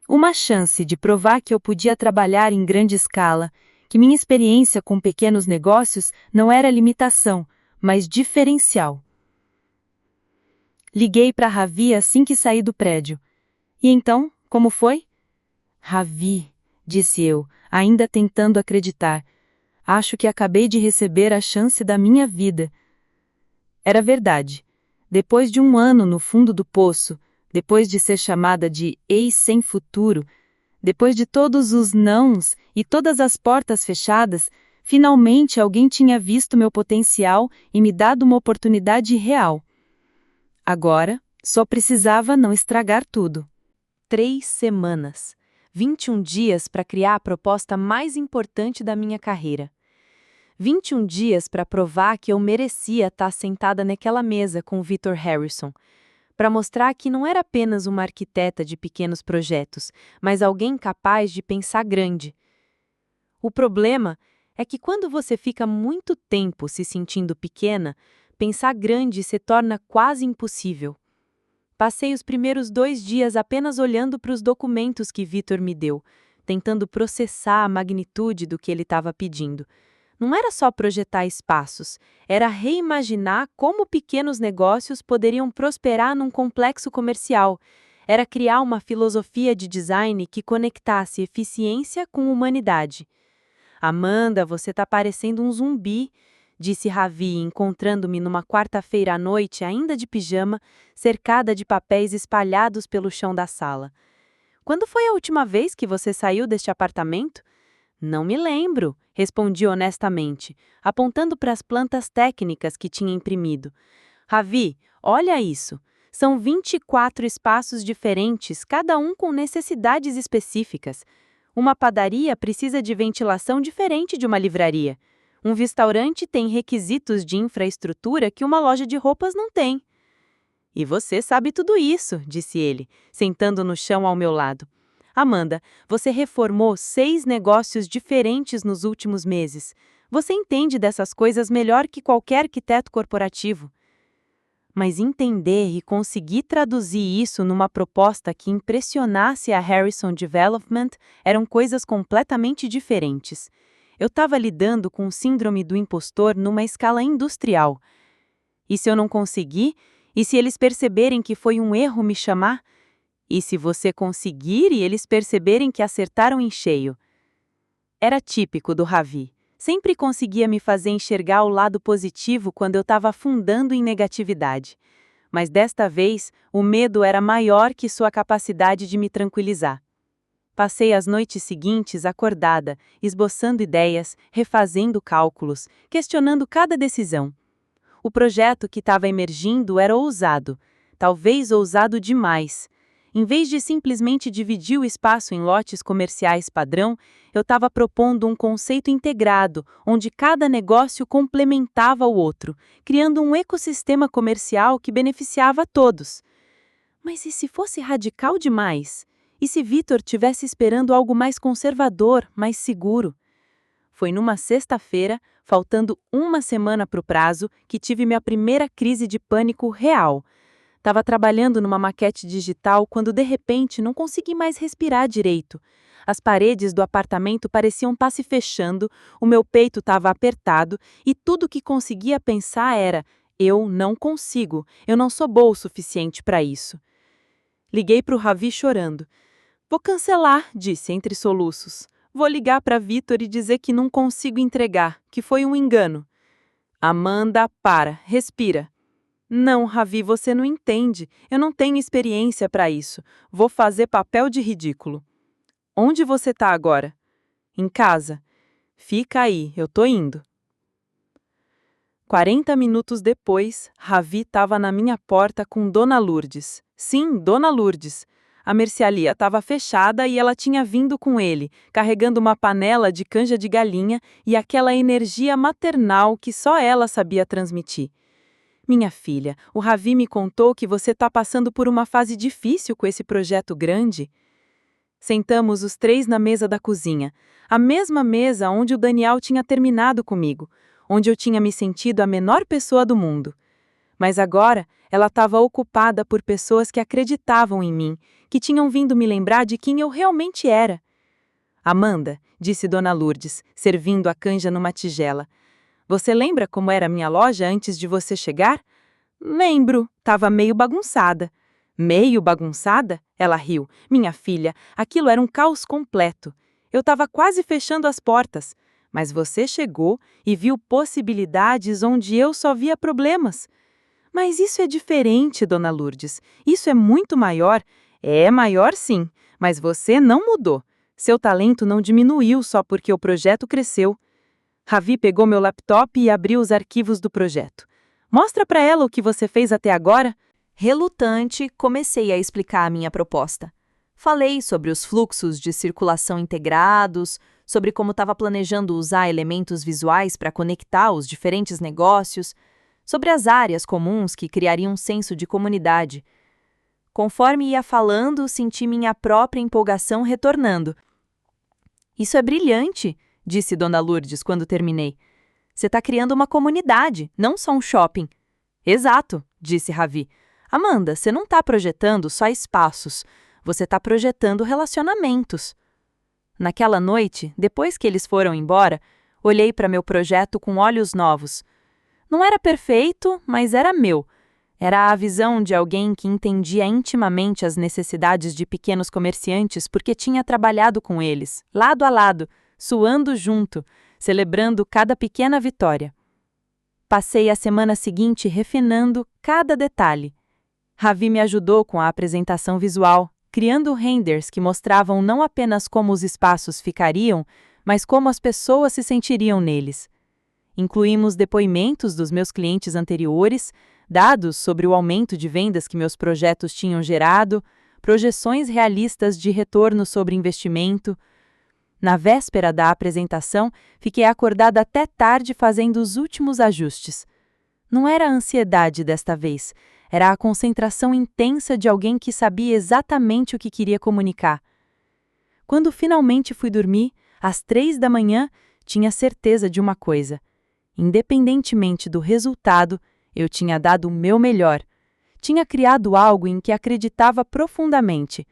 Uma chance de provar que eu podia trabalhar em grande escala, que minha experiência com pequenos negócios não era limitação, mas diferencial. Liguei para Ravi assim que saí do prédio. E então, como foi? Ravi, disse eu, ainda tentando acreditar. Acho que acabei de receber a chance da minha vida. Era verdade. Depois de 1 ano no fundo do poço, depois de ser chamada de ex sem futuro, depois de todos os nãos e todas as portas fechadas, finalmente alguém tinha visto meu potencial e me dado uma oportunidade real. Agora, só precisava não estragar tudo. 3 semanas. 21 dias para criar a proposta mais importante da minha carreira. 21 dias para provar que eu merecia estar sentada naquela mesa com o Victor Harrison, para mostrar que não era apenas uma arquiteta de pequenos projetos, mas alguém capaz de pensar grande. O problema é que quando você fica muito tempo se sentindo pequena, pensar grande se torna quase impossível. Passei os primeiros 2 dias apenas olhando para os documentos que Victor me deu, tentando processar a magnitude do que ele estava pedindo. Não era só projetar espaços, era reimaginar como pequenos negócios poderiam prosperar num complexo comercial. Era criar uma filosofia de design que conectasse eficiência com humanidade. Amanda, você está parecendo um zumbi, disse Ravi, encontrando-me numa quarta-feira à noite, ainda de pijama, cercada de papéis espalhados pelo chão da sala. Quando foi a última vez que você saiu deste apartamento? Não me lembro, respondi honestamente, apontando para as plantas técnicas que tinha imprimido. Ravi, olha isso. São 24 espaços diferentes, cada um com necessidades específicas. Uma padaria precisa de ventilação diferente de uma livraria. Um restaurante tem requisitos de infraestrutura que uma loja de roupas não tem. E você sabe tudo isso, disse ele, sentando no chão ao meu lado. Amanda, você reformou 6 negócios diferentes nos últimos meses. Você entende dessas coisas melhor que qualquer arquiteto corporativo. Mas entender e conseguir traduzir isso numa proposta que impressionasse a Harrison Development eram coisas completamente diferentes. Eu estava lidando com o síndrome do impostor numa escala industrial. E se eu não conseguir? E se eles perceberem que foi um erro me chamar? E se você conseguir e eles perceberem que acertaram em cheio? Era típico do Ravi. Sempre conseguia me fazer enxergar o lado positivo quando eu estava afundando em negatividade. Mas desta vez, o medo era maior que sua capacidade de me tranquilizar. Passei as noites seguintes acordada, esboçando ideias, refazendo cálculos, questionando cada decisão. O projeto que estava emergindo era ousado, talvez ousado demais. Em vez de simplesmente dividir o espaço em lotes comerciais padrão, eu estava propondo um conceito integrado, onde cada negócio complementava o outro, criando um ecossistema comercial que beneficiava a todos. Mas e se fosse radical demais? E se Vitor tivesse esperando algo mais conservador, mais seguro? Foi numa sexta-feira, faltando uma semana para o prazo, que tive minha primeira crise de pânico real. Estava trabalhando numa maquete digital quando, de repente, não consegui mais respirar direito. As paredes do apartamento pareciam estar se fechando, o meu peito estava apertado e tudo que conseguia pensar era: eu não consigo, eu não sou boa o suficiente para isso. Liguei para o Ravi chorando. Vou cancelar, disse entre soluços. Vou ligar para Vitor e dizer que não consigo entregar, que foi um engano. Amanda, para, respira. Não, Ravi, você não entende. Eu não tenho experiência para isso. Vou fazer papel de ridículo. Onde você está agora? Em casa. Fica aí, eu tô indo. 40 minutos depois, Ravi estava na minha porta com Dona Lourdes. Sim, Dona Lourdes. A mercearia estava fechada e ela tinha vindo com ele, carregando uma panela de canja de galinha e aquela energia maternal que só ela sabia transmitir. Minha filha, o Ravi me contou que você está passando por uma fase difícil com esse projeto grande. Sentamos os três na mesa da cozinha, a mesma mesa onde o Daniel tinha terminado comigo, onde eu tinha me sentido a menor pessoa do mundo. Mas agora, ela estava ocupada por pessoas que acreditavam em mim, que tinham vindo me lembrar de quem eu realmente era. Amanda, disse Dona Lourdes, servindo a canja numa tigela. Você lembra como era a minha loja antes de você chegar? Lembro, estava meio bagunçada. Meio bagunçada? Ela riu. Minha filha, aquilo era um caos completo. Eu estava quase fechando as portas. Mas você chegou e viu possibilidades onde eu só via problemas. Mas isso é diferente, Dona Lourdes. Isso é muito maior. É maior sim, mas você não mudou. Seu talento não diminuiu só porque o projeto cresceu. Ravi pegou meu laptop e abriu os arquivos do projeto. Mostra para ela o que você fez até agora. Relutante, comecei a explicar a minha proposta. Falei sobre os fluxos de circulação integrados, sobre como estava planejando usar elementos visuais para conectar os diferentes negócios, sobre as áreas comuns que criariam um senso de comunidade. Conforme ia falando, senti minha própria empolgação retornando. Isso é brilhante, disse Dona Lourdes quando terminei. Você está criando uma comunidade, não só um shopping. Exato, disse Ravi. Amanda, você não está projetando só espaços, você está projetando relacionamentos. Naquela noite, depois que eles foram embora, olhei para meu projeto com olhos novos. Não era perfeito, mas era meu. Era a visão de alguém que entendia intimamente as necessidades de pequenos comerciantes porque tinha trabalhado com eles, lado a lado, suando junto, celebrando cada pequena vitória. Passei a semana seguinte refinando cada detalhe. Ravi me ajudou com a apresentação visual, criando renders que mostravam não apenas como os espaços ficariam, mas como as pessoas se sentiriam neles. Incluímos depoimentos dos meus clientes anteriores, dados sobre o aumento de vendas que meus projetos tinham gerado, projeções realistas de retorno sobre investimento. Na véspera da apresentação, fiquei acordada até tarde fazendo os últimos ajustes. Não era a ansiedade desta vez, era a concentração intensa de alguém que sabia exatamente o que queria comunicar. Quando finalmente fui dormir, às 3 da manhã, tinha certeza de uma coisa. Independentemente do resultado, eu tinha dado o meu melhor. Tinha criado algo em que acreditava profundamente.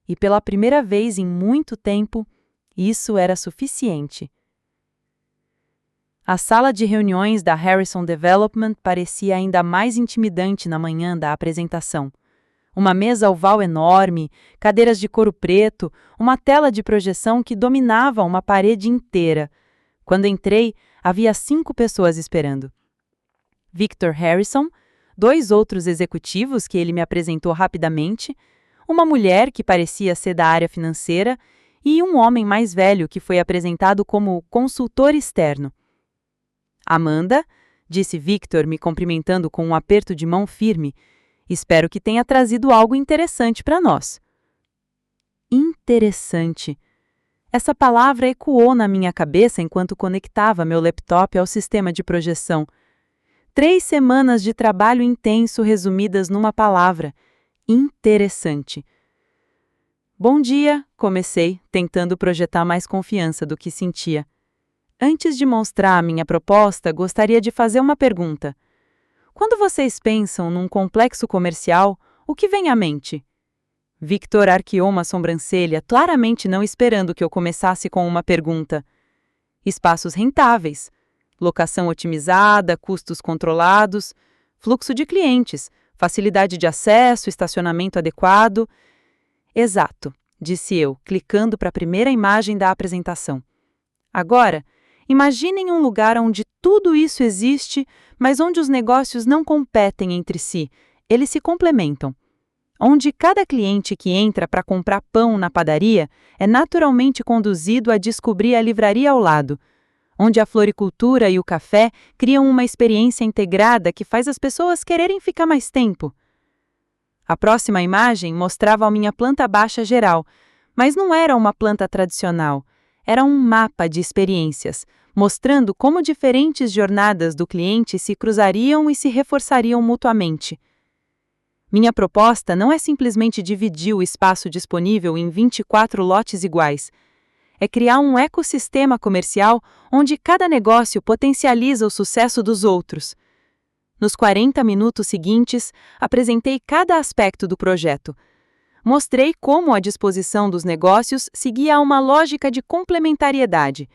E pela primeira vez em muito tempo, isso era suficiente. A sala de reuniões da Harrison Development parecia ainda mais intimidante na manhã da apresentação. Uma mesa oval enorme, cadeiras de couro preto, uma tela de projeção que dominava uma parede inteira. Quando entrei, havia 5 pessoas esperando. Victor Harrison, 2 outros executivos que ele me apresentou rapidamente, uma mulher que parecia ser da área financeira e um homem mais velho que foi apresentado como consultor externo. Amanda, disse Victor me cumprimentando com um aperto de mão firme, espero que tenha trazido algo interessante para nós. Interessante. Essa palavra ecoou na minha cabeça enquanto conectava meu laptop ao sistema de projeção. 3 semanas de trabalho intenso resumidas numa palavra. Interessante. Bom dia, comecei, tentando projetar mais confiança do que sentia. Antes de mostrar a minha proposta, gostaria de fazer uma pergunta. Quando vocês pensam num complexo comercial, o que vem à mente? Victor arqueou uma sobrancelha, claramente não esperando que eu começasse com uma pergunta. Espaços rentáveis, locação otimizada, custos controlados, fluxo de clientes, facilidade de acesso, estacionamento adequado. Exato, disse eu, clicando para a primeira imagem da apresentação. Agora, imaginem um lugar onde tudo isso existe, mas onde os negócios não competem entre si, eles se complementam. Onde cada cliente que entra para comprar pão na padaria é naturalmente conduzido a descobrir a livraria ao lado. Onde a floricultura e o café criam uma experiência integrada que faz as pessoas quererem ficar mais tempo. A próxima imagem mostrava a minha planta baixa geral, mas não era uma planta tradicional. Era um mapa de experiências, mostrando como diferentes jornadas do cliente se cruzariam e se reforçariam mutuamente. Minha proposta não é simplesmente dividir o espaço disponível em 24 lotes iguais. É criar um ecossistema comercial onde cada negócio potencializa o sucesso dos outros. Nos 40 minutos seguintes, apresentei cada aspecto do projeto. Mostrei como a disposição dos negócios seguia uma lógica de complementariedade.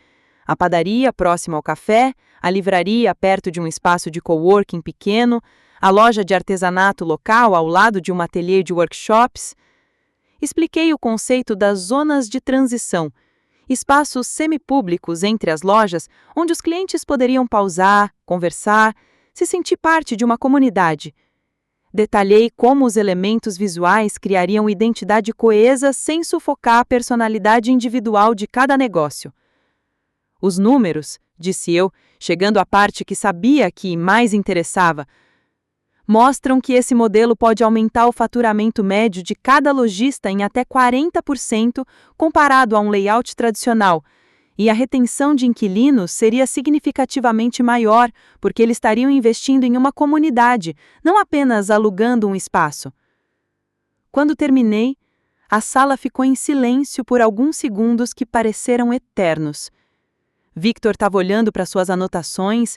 A padaria próxima ao café, a livraria perto de um espaço de coworking pequeno, a loja de artesanato local ao lado de um ateliê de workshops. Expliquei o conceito das zonas de transição, espaços semipúblicos entre as lojas onde os clientes poderiam pausar, conversar, se sentir parte de uma comunidade. Detalhei como os elementos visuais criariam identidade coesa sem sufocar a personalidade individual de cada negócio. Os números, disse eu, chegando à parte que sabia que mais interessava, mostram que esse modelo pode aumentar o faturamento médio de cada lojista em até 40% comparado a um layout tradicional, e a retenção de inquilinos seria significativamente maior, porque eles estariam investindo em uma comunidade, não apenas alugando um espaço. Quando terminei, a sala ficou em silêncio por alguns segundos que pareceram eternos. Victor estava olhando para suas anotações.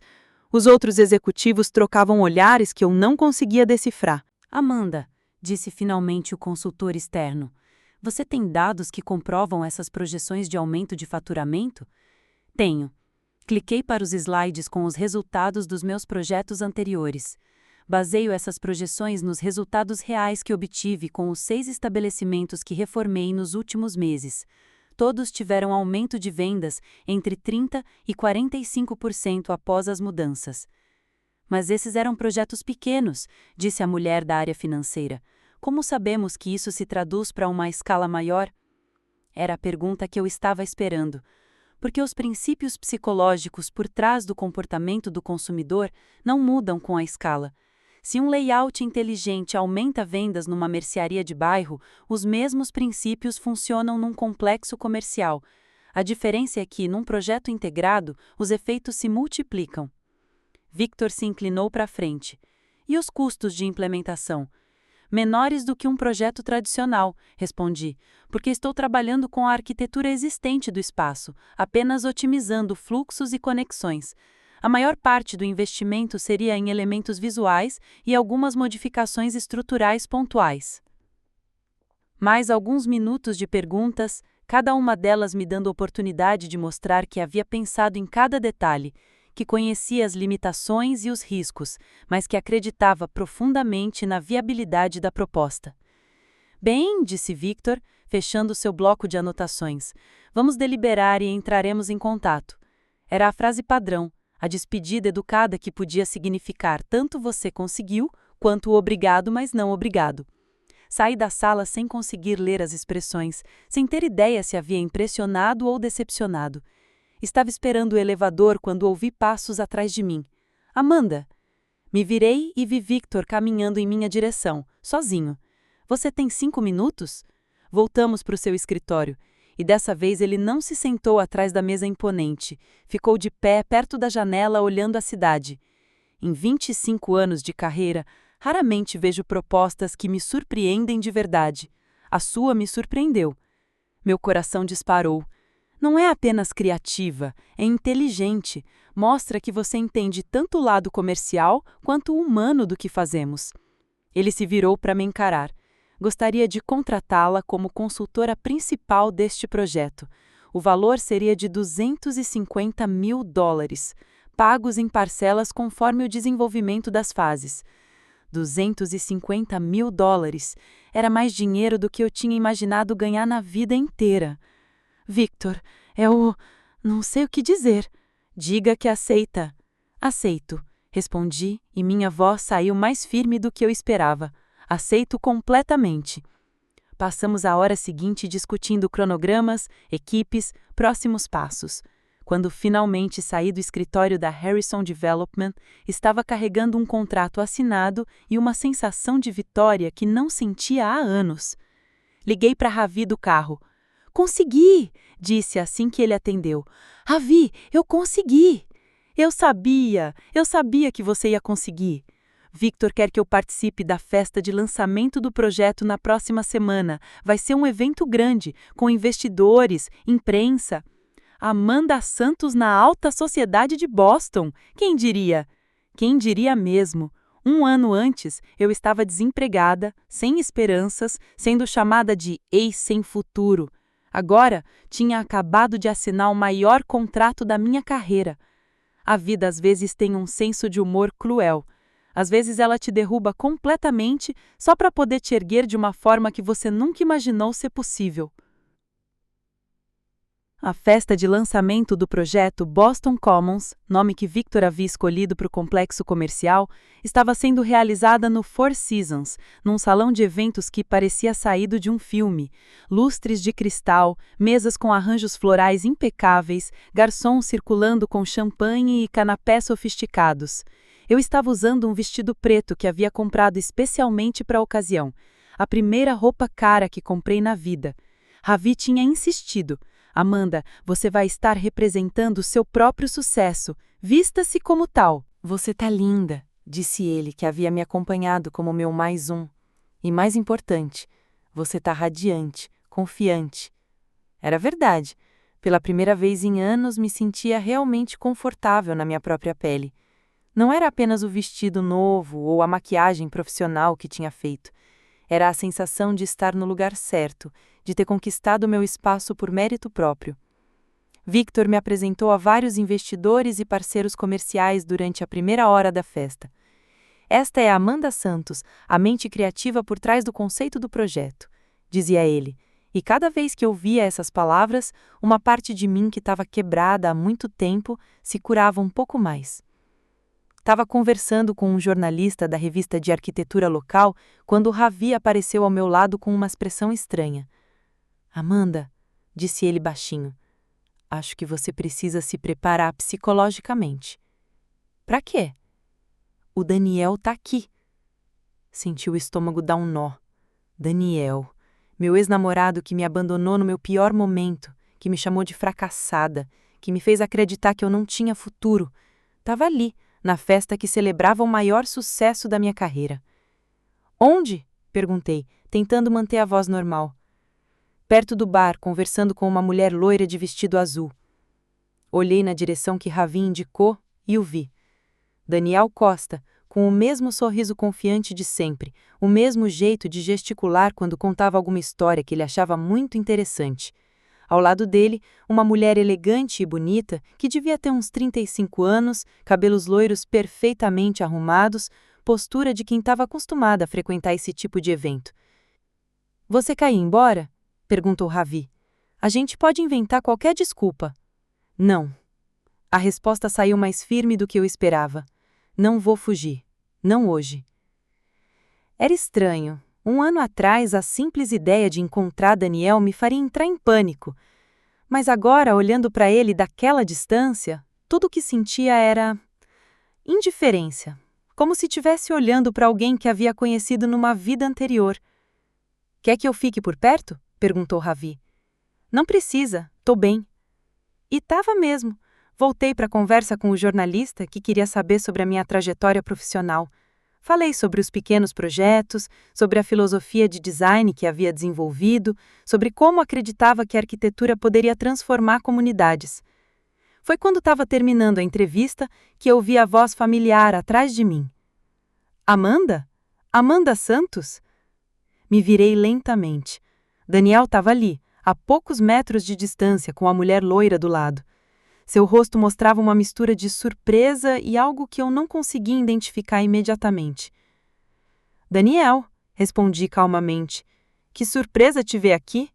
Os outros executivos trocavam olhares que eu não conseguia decifrar. Amanda, disse finalmente o consultor externo, você tem dados que comprovam essas projeções de aumento de faturamento? Tenho. Cliquei para os slides com os resultados dos meus projetos anteriores. Baseio essas projeções nos resultados reais que obtive com os 6 estabelecimentos que reformei nos últimos meses. Todos tiveram aumento de vendas entre 30% e 45% após as mudanças. Mas esses eram projetos pequenos, disse a mulher da área financeira. Como sabemos que isso se traduz para uma escala maior? Era a pergunta que eu estava esperando, porque os princípios psicológicos por trás do comportamento do consumidor não mudam com a escala. Se um layout inteligente aumenta vendas numa mercearia de bairro, os mesmos princípios funcionam num complexo comercial. A diferença é que, num projeto integrado, os efeitos se multiplicam. Victor se inclinou para frente. E os custos de implementação? Menores do que um projeto tradicional, respondi, porque estou trabalhando com a arquitetura existente do espaço, apenas otimizando fluxos e conexões. A maior parte do investimento seria em elementos visuais e algumas modificações estruturais pontuais. Mais alguns minutos de perguntas, cada uma delas me dando oportunidade de mostrar que havia pensado em cada detalhe, que conhecia as limitações e os riscos, mas que acreditava profundamente na viabilidade da proposta. Bem, disse Victor, fechando seu bloco de anotações, vamos deliberar e entraremos em contato. Era a frase padrão, a despedida educada que podia significar tanto você conseguiu, quanto o obrigado, mas não obrigado. Saí da sala sem conseguir ler as expressões, sem ter ideia se havia impressionado ou decepcionado. Estava esperando o elevador quando ouvi passos atrás de mim. Amanda! Me virei e vi Victor caminhando em minha direção, sozinho. Você tem 5 minutos? Voltamos para o seu escritório, e dessa vez ele não se sentou atrás da mesa imponente, ficou de pé perto da janela olhando a cidade. Em 25 anos de carreira, raramente vejo propostas que me surpreendem de verdade. A sua me surpreendeu. Meu coração disparou. Não é apenas criativa, é inteligente. Mostra que você entende tanto o lado comercial quanto o humano do que fazemos. Ele se virou para me encarar. Gostaria de contratá-la como consultora principal deste projeto. O valor seria de $250 mil, pagos em parcelas conforme o desenvolvimento das fases. $250 mil era mais dinheiro do que eu tinha imaginado ganhar na vida inteira. Victor, não sei o que dizer. Diga que aceita. Aceito, respondi, e minha voz saiu mais firme do que eu esperava. Aceito completamente. Passamos a hora seguinte discutindo cronogramas, equipes, próximos passos. Quando finalmente saí do escritório da Harrison Development, estava carregando um contrato assinado e uma sensação de vitória que não sentia há anos. Liguei para Ravi do carro. Consegui! Disse assim que ele atendeu. Ravi, eu consegui! Eu sabia que você ia conseguir. Victor quer que eu participe da festa de lançamento do projeto na próxima semana. Vai ser um evento grande, com investidores, imprensa. Amanda Santos na alta sociedade de Boston. Quem diria? Quem diria mesmo? Um ano antes, eu estava desempregada, sem esperanças, sendo chamada de ex sem futuro. Agora, tinha acabado de assinar o maior contrato da minha carreira. A vida às vezes tem um senso de humor cruel. Às vezes ela te derruba completamente só para poder te erguer de uma forma que você nunca imaginou ser possível. A festa de lançamento do projeto Boston Commons, nome que Victor havia escolhido para o complexo comercial, estava sendo realizada no Four Seasons, num salão de eventos que parecia saído de um filme. Lustres de cristal, mesas com arranjos florais impecáveis, garçons circulando com champanhe e canapés sofisticados. Eu estava usando um vestido preto que havia comprado especialmente para a ocasião, a primeira roupa cara que comprei na vida. Ravi tinha insistido. Amanda, você vai estar representando o seu próprio sucesso. Vista-se como tal. Você tá linda, disse ele, que havia me acompanhado como meu mais um. E mais importante, você tá radiante, confiante. Era verdade. Pela primeira vez em anos me sentia realmente confortável na minha própria pele. Não era apenas o vestido novo ou a maquiagem profissional que tinha feito. Era a sensação de estar no lugar certo, de ter conquistado meu espaço por mérito próprio. Victor me apresentou a vários investidores e parceiros comerciais durante a primeira hora da festa. Esta é Amanda Santos, a mente criativa por trás do conceito do projeto, dizia ele, e cada vez que eu via essas palavras, uma parte de mim que estava quebrada há muito tempo se curava um pouco mais. Estava conversando com um jornalista da revista de arquitetura local quando Ravi apareceu ao meu lado com uma expressão estranha. Amanda, disse ele baixinho, acho que você precisa se preparar psicologicamente. Para quê? O Daniel tá aqui. Senti o estômago dar um nó. Daniel, meu ex-namorado que me abandonou no meu pior momento, que me chamou de fracassada, que me fez acreditar que eu não tinha futuro, estava ali, na festa que celebrava o maior sucesso da minha carreira. Onde? Perguntei, tentando manter a voz normal. Perto do bar, conversando com uma mulher loira de vestido azul. Olhei na direção que Ravi indicou e o vi. Daniel Costa, com o mesmo sorriso confiante de sempre, o mesmo jeito de gesticular quando contava alguma história que ele achava muito interessante. Ao lado dele, uma mulher elegante e bonita, que devia ter uns 35 anos, cabelos loiros perfeitamente arrumados, postura de quem estava acostumada a frequentar esse tipo de evento. Você quer ir embora? Perguntou Ravi. A gente pode inventar qualquer desculpa. Não. A resposta saiu mais firme do que eu esperava. Não vou fugir. Não hoje. Era estranho. Um ano atrás, a simples ideia de encontrar Daniel me faria entrar em pânico. Mas agora, olhando para ele daquela distância, tudo o que sentia era indiferença, como se estivesse olhando para alguém que havia conhecido numa vida anterior. Quer que eu fique por perto? perguntou Ravi. Não precisa, tô bem. E tava mesmo. Voltei para a conversa com o jornalista que queria saber sobre a minha trajetória profissional. Falei sobre os pequenos projetos, sobre a filosofia de design que havia desenvolvido, sobre como acreditava que a arquitetura poderia transformar comunidades. Foi quando estava terminando a entrevista que eu ouvi a voz familiar atrás de mim. Amanda? Amanda Santos? Me virei lentamente. Daniel estava ali, a poucos metros de distância, com a mulher loira do lado. Seu rosto mostrava uma mistura de surpresa e algo que eu não conseguia identificar imediatamente. Daniel, respondi calmamente. Que surpresa te ver aqui?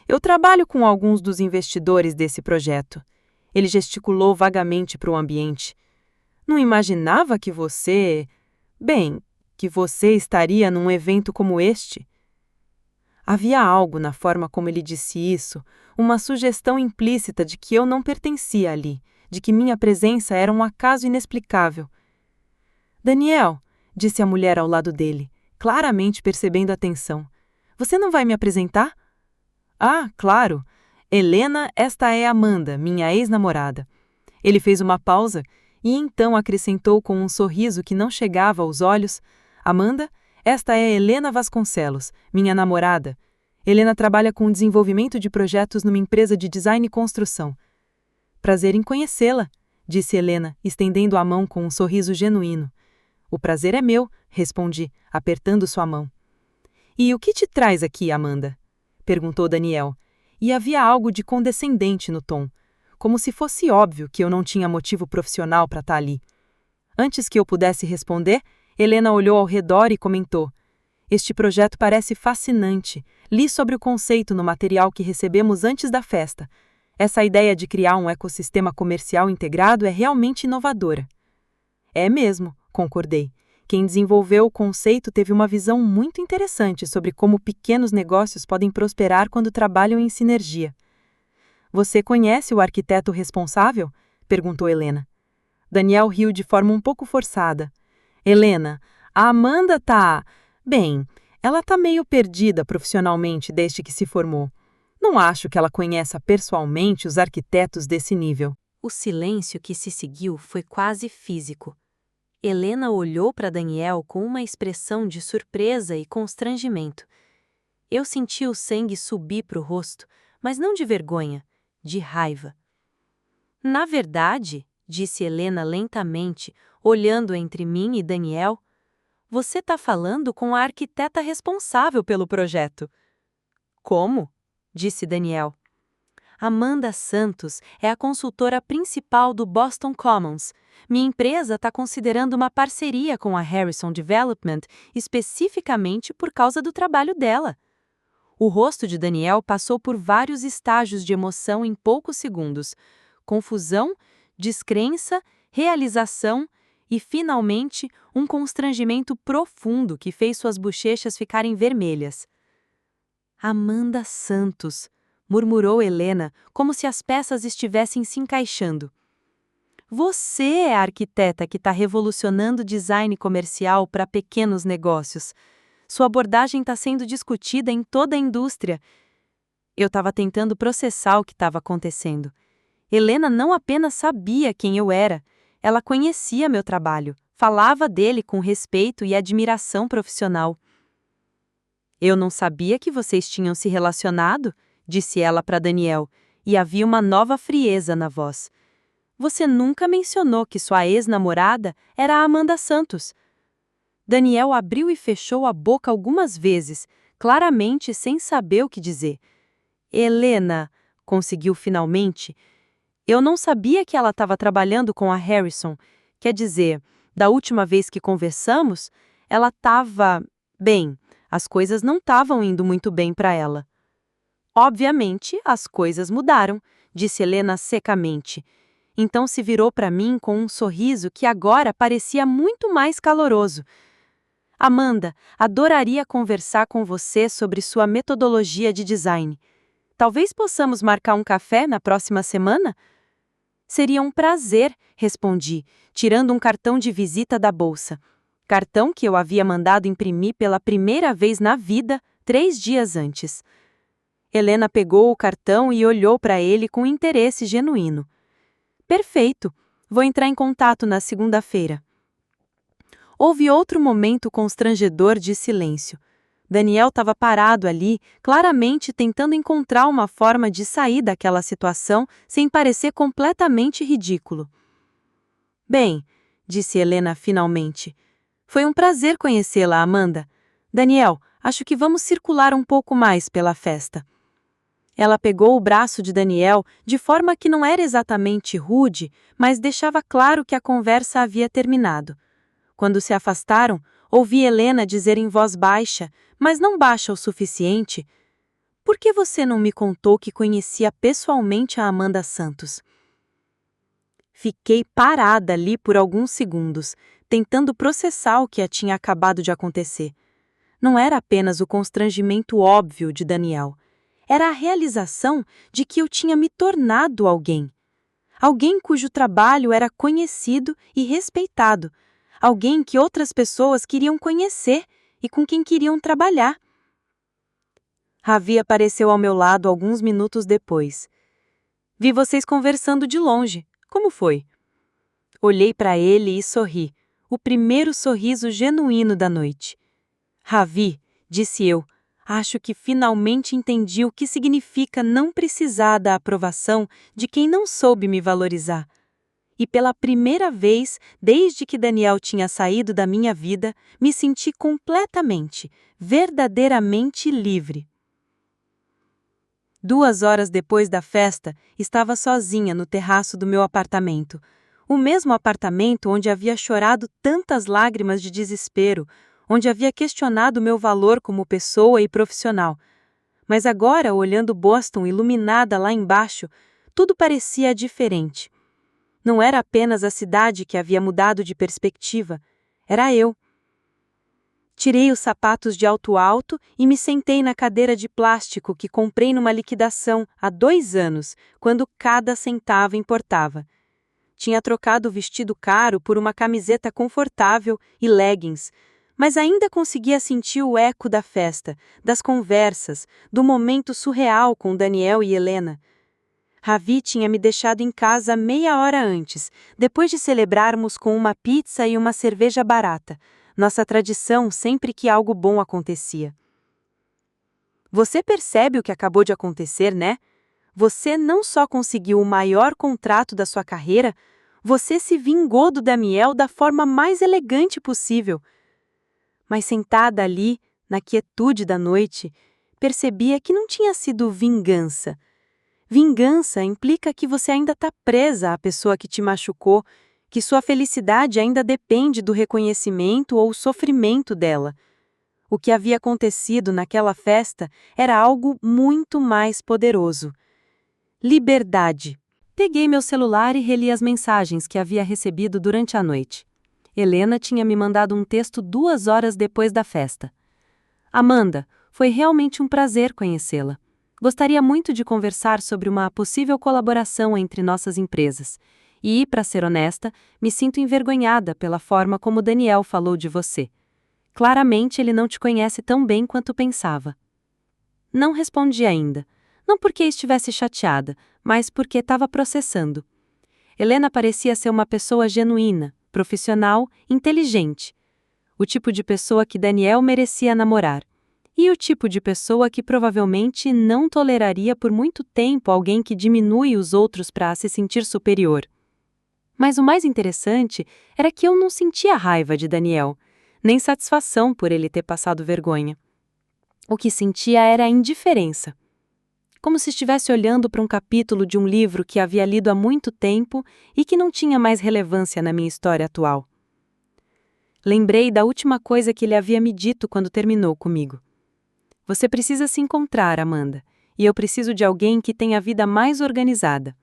Eu trabalho com alguns dos investidores desse projeto. Ele gesticulou vagamente para o ambiente. Não imaginava que que você estaria num evento como este. Havia algo na forma como ele disse isso, uma sugestão implícita de que eu não pertencia ali, de que minha presença era um acaso inexplicável. Daniel, disse a mulher ao lado dele, claramente percebendo a tensão. Você não vai me apresentar? Ah, claro. Helena, esta é Amanda, minha ex-namorada. Ele fez uma pausa e então acrescentou com um sorriso que não chegava aos olhos. Amanda, esta é Helena Vasconcelos, minha namorada. Helena trabalha com o desenvolvimento de projetos numa empresa de design e construção. Prazer em conhecê-la, disse Helena, estendendo a mão com um sorriso genuíno. O prazer é meu, respondi, apertando sua mão. E o que te traz aqui, Amanda? Perguntou Daniel, e havia algo de condescendente no tom, como se fosse óbvio que eu não tinha motivo profissional para estar ali. Antes que eu pudesse responder, Helena olhou ao redor e comentou: Este projeto parece fascinante. Li sobre o conceito no material que recebemos antes da festa. Essa ideia de criar um ecossistema comercial integrado é realmente inovadora. É mesmo, concordei. Quem desenvolveu o conceito teve uma visão muito interessante sobre como pequenos negócios podem prosperar quando trabalham em sinergia. Você conhece o arquiteto responsável? Perguntou Helena. Daniel riu de forma um pouco forçada. Helena, a Amanda ela tá meio perdida profissionalmente desde que se formou. Não acho que ela conheça pessoalmente os arquitetos desse nível. O silêncio que se seguiu foi quase físico. Helena olhou para Daniel com uma expressão de surpresa e constrangimento. Eu senti o sangue subir para o rosto, mas não de vergonha, de raiva. Na verdade, disse Helena lentamente, olhando entre mim e Daniel, você está falando com a arquiteta responsável pelo projeto. Como? Disse Daniel. Amanda Santos é a consultora principal do Boston Commons. Minha empresa está considerando uma parceria com a Harrison Development especificamente por causa do trabalho dela. O rosto de Daniel passou por vários estágios de emoção em poucos segundos. Confusão, descrença, realização e, finalmente, um constrangimento profundo que fez suas bochechas ficarem vermelhas. Amanda Santos, murmurou Helena, como se as peças estivessem se encaixando. Você é a arquiteta que está revolucionando o design comercial para pequenos negócios. Sua abordagem está sendo discutida em toda a indústria. Eu estava tentando processar o que estava acontecendo. Helena não apenas sabia quem eu era, ela conhecia meu trabalho, falava dele com respeito e admiração profissional. Eu não sabia que vocês tinham se relacionado, disse ela para Daniel, e havia uma nova frieza na voz. Você nunca mencionou que sua ex-namorada era a Amanda Santos. Daniel abriu e fechou a boca algumas vezes, claramente sem saber o que dizer. Helena, conseguiu finalmente. Eu não sabia que ela estava trabalhando com a Harrison. Quer dizer, da última vez que conversamos, ela estava... as coisas não estavam indo muito bem para ela. Obviamente, as coisas mudaram, disse Helena secamente. Então se virou para mim com um sorriso que agora parecia muito mais caloroso. Amanda, adoraria conversar com você sobre sua metodologia de design. Talvez possamos marcar um café na próxima semana? Seria um prazer, respondi, tirando um cartão de visita da bolsa. Cartão que eu havia mandado imprimir pela primeira vez na vida 3 dias antes. Helena pegou o cartão e olhou para ele com interesse genuíno. Perfeito, vou entrar em contato na segunda-feira. Houve outro momento constrangedor de silêncio. Daniel estava parado ali, claramente tentando encontrar uma forma de sair daquela situação sem parecer completamente ridículo. Bem, disse Helena finalmente. Foi um prazer conhecê-la, Amanda. Daniel, acho que vamos circular um pouco mais pela festa. Ela pegou o braço de Daniel de forma que não era exatamente rude, mas deixava claro que a conversa havia terminado. Quando se afastaram, ouvi Helena dizer em voz baixa, mas não baixa o suficiente: "Por que você não me contou que conhecia pessoalmente a Amanda Santos?" Fiquei parada ali por alguns segundos, tentando processar o que tinha acabado de acontecer. Não era apenas o constrangimento óbvio de Daniel. Era a realização de que eu tinha me tornado alguém. Alguém cujo trabalho era conhecido e respeitado. Alguém que outras pessoas queriam conhecer e com quem queriam trabalhar. Ravi apareceu ao meu lado alguns minutos depois. Vi vocês conversando de longe. Como foi? Olhei para ele e sorri. O primeiro sorriso genuíno da noite. Ravi, disse eu, acho que finalmente entendi o que significa não precisar da aprovação de quem não soube me valorizar. E pela primeira vez, desde que Daniel tinha saído da minha vida, me senti completamente, verdadeiramente livre. 2 horas depois da festa, estava sozinha no terraço do meu apartamento. O mesmo apartamento onde havia chorado tantas lágrimas de desespero, onde havia questionado meu valor como pessoa e profissional. Mas agora, olhando Boston iluminada lá embaixo, tudo parecia diferente. Não era apenas a cidade que havia mudado de perspectiva, era eu. Tirei os sapatos de alto e me sentei na cadeira de plástico que comprei numa liquidação há 2 anos, quando cada centavo importava. Tinha trocado o vestido caro por uma camiseta confortável e leggings, mas ainda conseguia sentir o eco da festa, das conversas, do momento surreal com Daniel e Helena. Ravi tinha me deixado em casa meia hora antes, depois de celebrarmos com uma pizza e uma cerveja barata, nossa tradição sempre que algo bom acontecia. Você percebe o que acabou de acontecer, né? Você não só conseguiu o maior contrato da sua carreira, você se vingou do Daniel da forma mais elegante possível. Mas sentada ali, na quietude da noite, percebia que não tinha sido vingança. Vingança implica que você ainda está presa à pessoa que te machucou, que sua felicidade ainda depende do reconhecimento ou sofrimento dela. O que havia acontecido naquela festa era algo muito mais poderoso. Liberdade. Peguei meu celular e reli as mensagens que havia recebido durante a noite. Helena tinha me mandado um texto 2 horas depois da festa. Amanda, foi realmente um prazer conhecê-la. Gostaria muito de conversar sobre uma possível colaboração entre nossas empresas. E, para ser honesta, me sinto envergonhada pela forma como Daniel falou de você. Claramente ele não te conhece tão bem quanto pensava. Não respondi ainda. Não porque estivesse chateada, mas porque estava processando. Helena parecia ser uma pessoa genuína, profissional, inteligente. O tipo de pessoa que Daniel merecia namorar. E o tipo de pessoa que provavelmente não toleraria por muito tempo alguém que diminui os outros para se sentir superior. Mas o mais interessante era que eu não sentia raiva de Daniel, nem satisfação por ele ter passado vergonha. O que sentia era a indiferença. Como se estivesse olhando para um capítulo de um livro que havia lido há muito tempo e que não tinha mais relevância na minha história atual. Lembrei da última coisa que ele havia me dito quando terminou comigo. Você precisa se encontrar, Amanda, e eu preciso de alguém que tenha a vida mais organizada.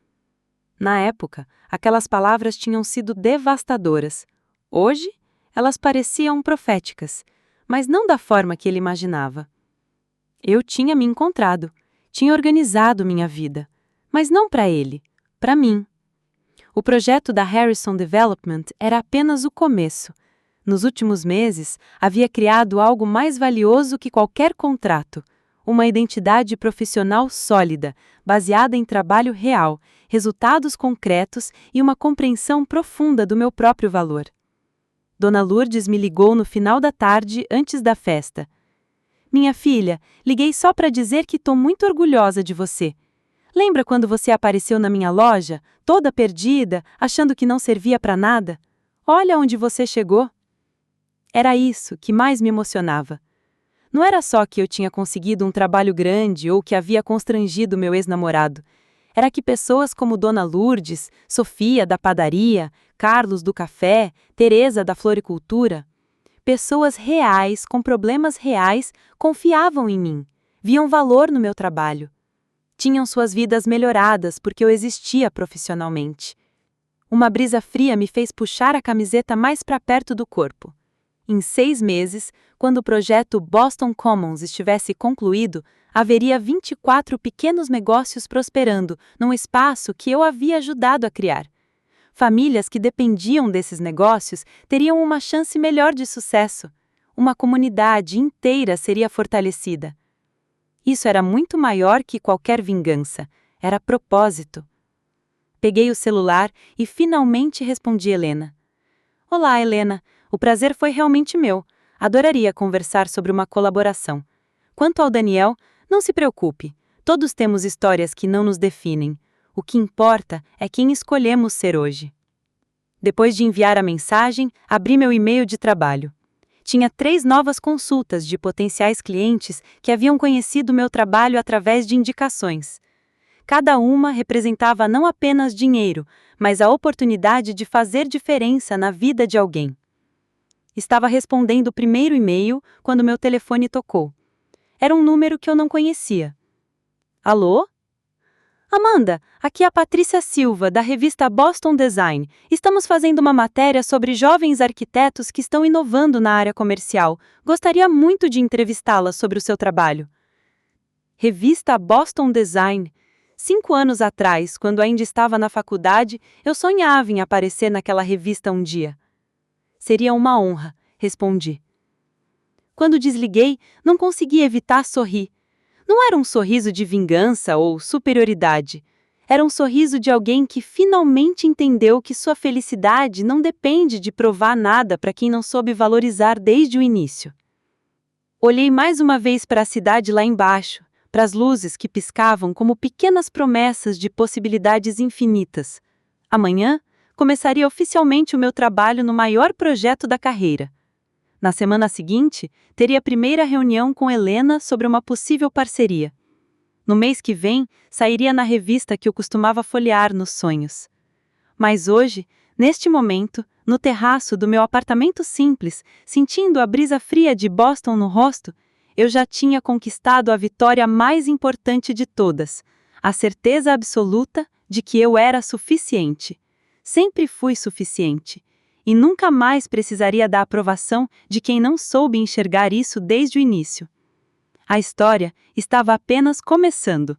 Na época, aquelas palavras tinham sido devastadoras. Hoje, elas pareciam proféticas, mas não da forma que ele imaginava. Eu tinha me encontrado, tinha organizado minha vida, mas não para ele, para mim. O projeto da Harrison Development era apenas o começo. Nos últimos meses, havia criado algo mais valioso que qualquer contrato: uma identidade profissional sólida, baseada em trabalho real, resultados concretos e uma compreensão profunda do meu próprio valor. Dona Lourdes me ligou no final da tarde, antes da festa. Minha filha, liguei só para dizer que estou muito orgulhosa de você. Lembra quando você apareceu na minha loja, toda perdida, achando que não servia para nada? Olha onde você chegou. Era isso que mais me emocionava. Não era só que eu tinha conseguido um trabalho grande ou que havia constrangido meu ex-namorado. Era que pessoas como Dona Lourdes, Sofia da padaria, Carlos do café, Teresa da floricultura, pessoas reais, com problemas reais, confiavam em mim, viam valor no meu trabalho. Tinham suas vidas melhoradas porque eu existia profissionalmente. Uma brisa fria me fez puxar a camiseta mais para perto do corpo. Em 6 meses, quando o projeto Boston Commons estivesse concluído, haveria 24 pequenos negócios prosperando num espaço que eu havia ajudado a criar. Famílias que dependiam desses negócios teriam uma chance melhor de sucesso. Uma comunidade inteira seria fortalecida. Isso era muito maior que qualquer vingança. Era propósito. Peguei o celular e finalmente respondi Helena. Olá, Helena. O prazer foi realmente meu. Adoraria conversar sobre uma colaboração. Quanto ao Daniel, não se preocupe. Todos temos histórias que não nos definem. O que importa é quem escolhemos ser hoje. Depois de enviar a mensagem, abri meu e-mail de trabalho. Tinha 3 novas consultas de potenciais clientes que haviam conhecido meu trabalho através de indicações. Cada uma representava não apenas dinheiro, mas a oportunidade de fazer diferença na vida de alguém. Estava respondendo o primeiro e-mail quando meu telefone tocou. Era um número que eu não conhecia. Alô? Amanda, aqui é a Patrícia Silva, da revista Boston Design. Estamos fazendo uma matéria sobre jovens arquitetos que estão inovando na área comercial. Gostaria muito de entrevistá-la sobre o seu trabalho. Revista Boston Design. 5 anos atrás, quando ainda estava na faculdade, eu sonhava em aparecer naquela revista um dia. Seria uma honra, respondi. Quando desliguei, não consegui evitar sorrir. Não era um sorriso de vingança ou superioridade. Era um sorriso de alguém que finalmente entendeu que sua felicidade não depende de provar nada para quem não soube valorizar desde o início. Olhei mais uma vez para a cidade lá embaixo, para as luzes que piscavam como pequenas promessas de possibilidades infinitas. Amanhã, começaria oficialmente o meu trabalho no maior projeto da carreira. Na semana seguinte, teria a primeira reunião com Helena sobre uma possível parceria. No mês que vem, sairia na revista que eu costumava folhear nos sonhos. Mas hoje, neste momento, no terraço do meu apartamento simples, sentindo a brisa fria de Boston no rosto, eu já tinha conquistado a vitória mais importante de todas, a certeza absoluta de que eu era suficiente. Sempre fui suficiente, e nunca mais precisaria da aprovação de quem não soube enxergar isso desde o início. A história estava apenas começando.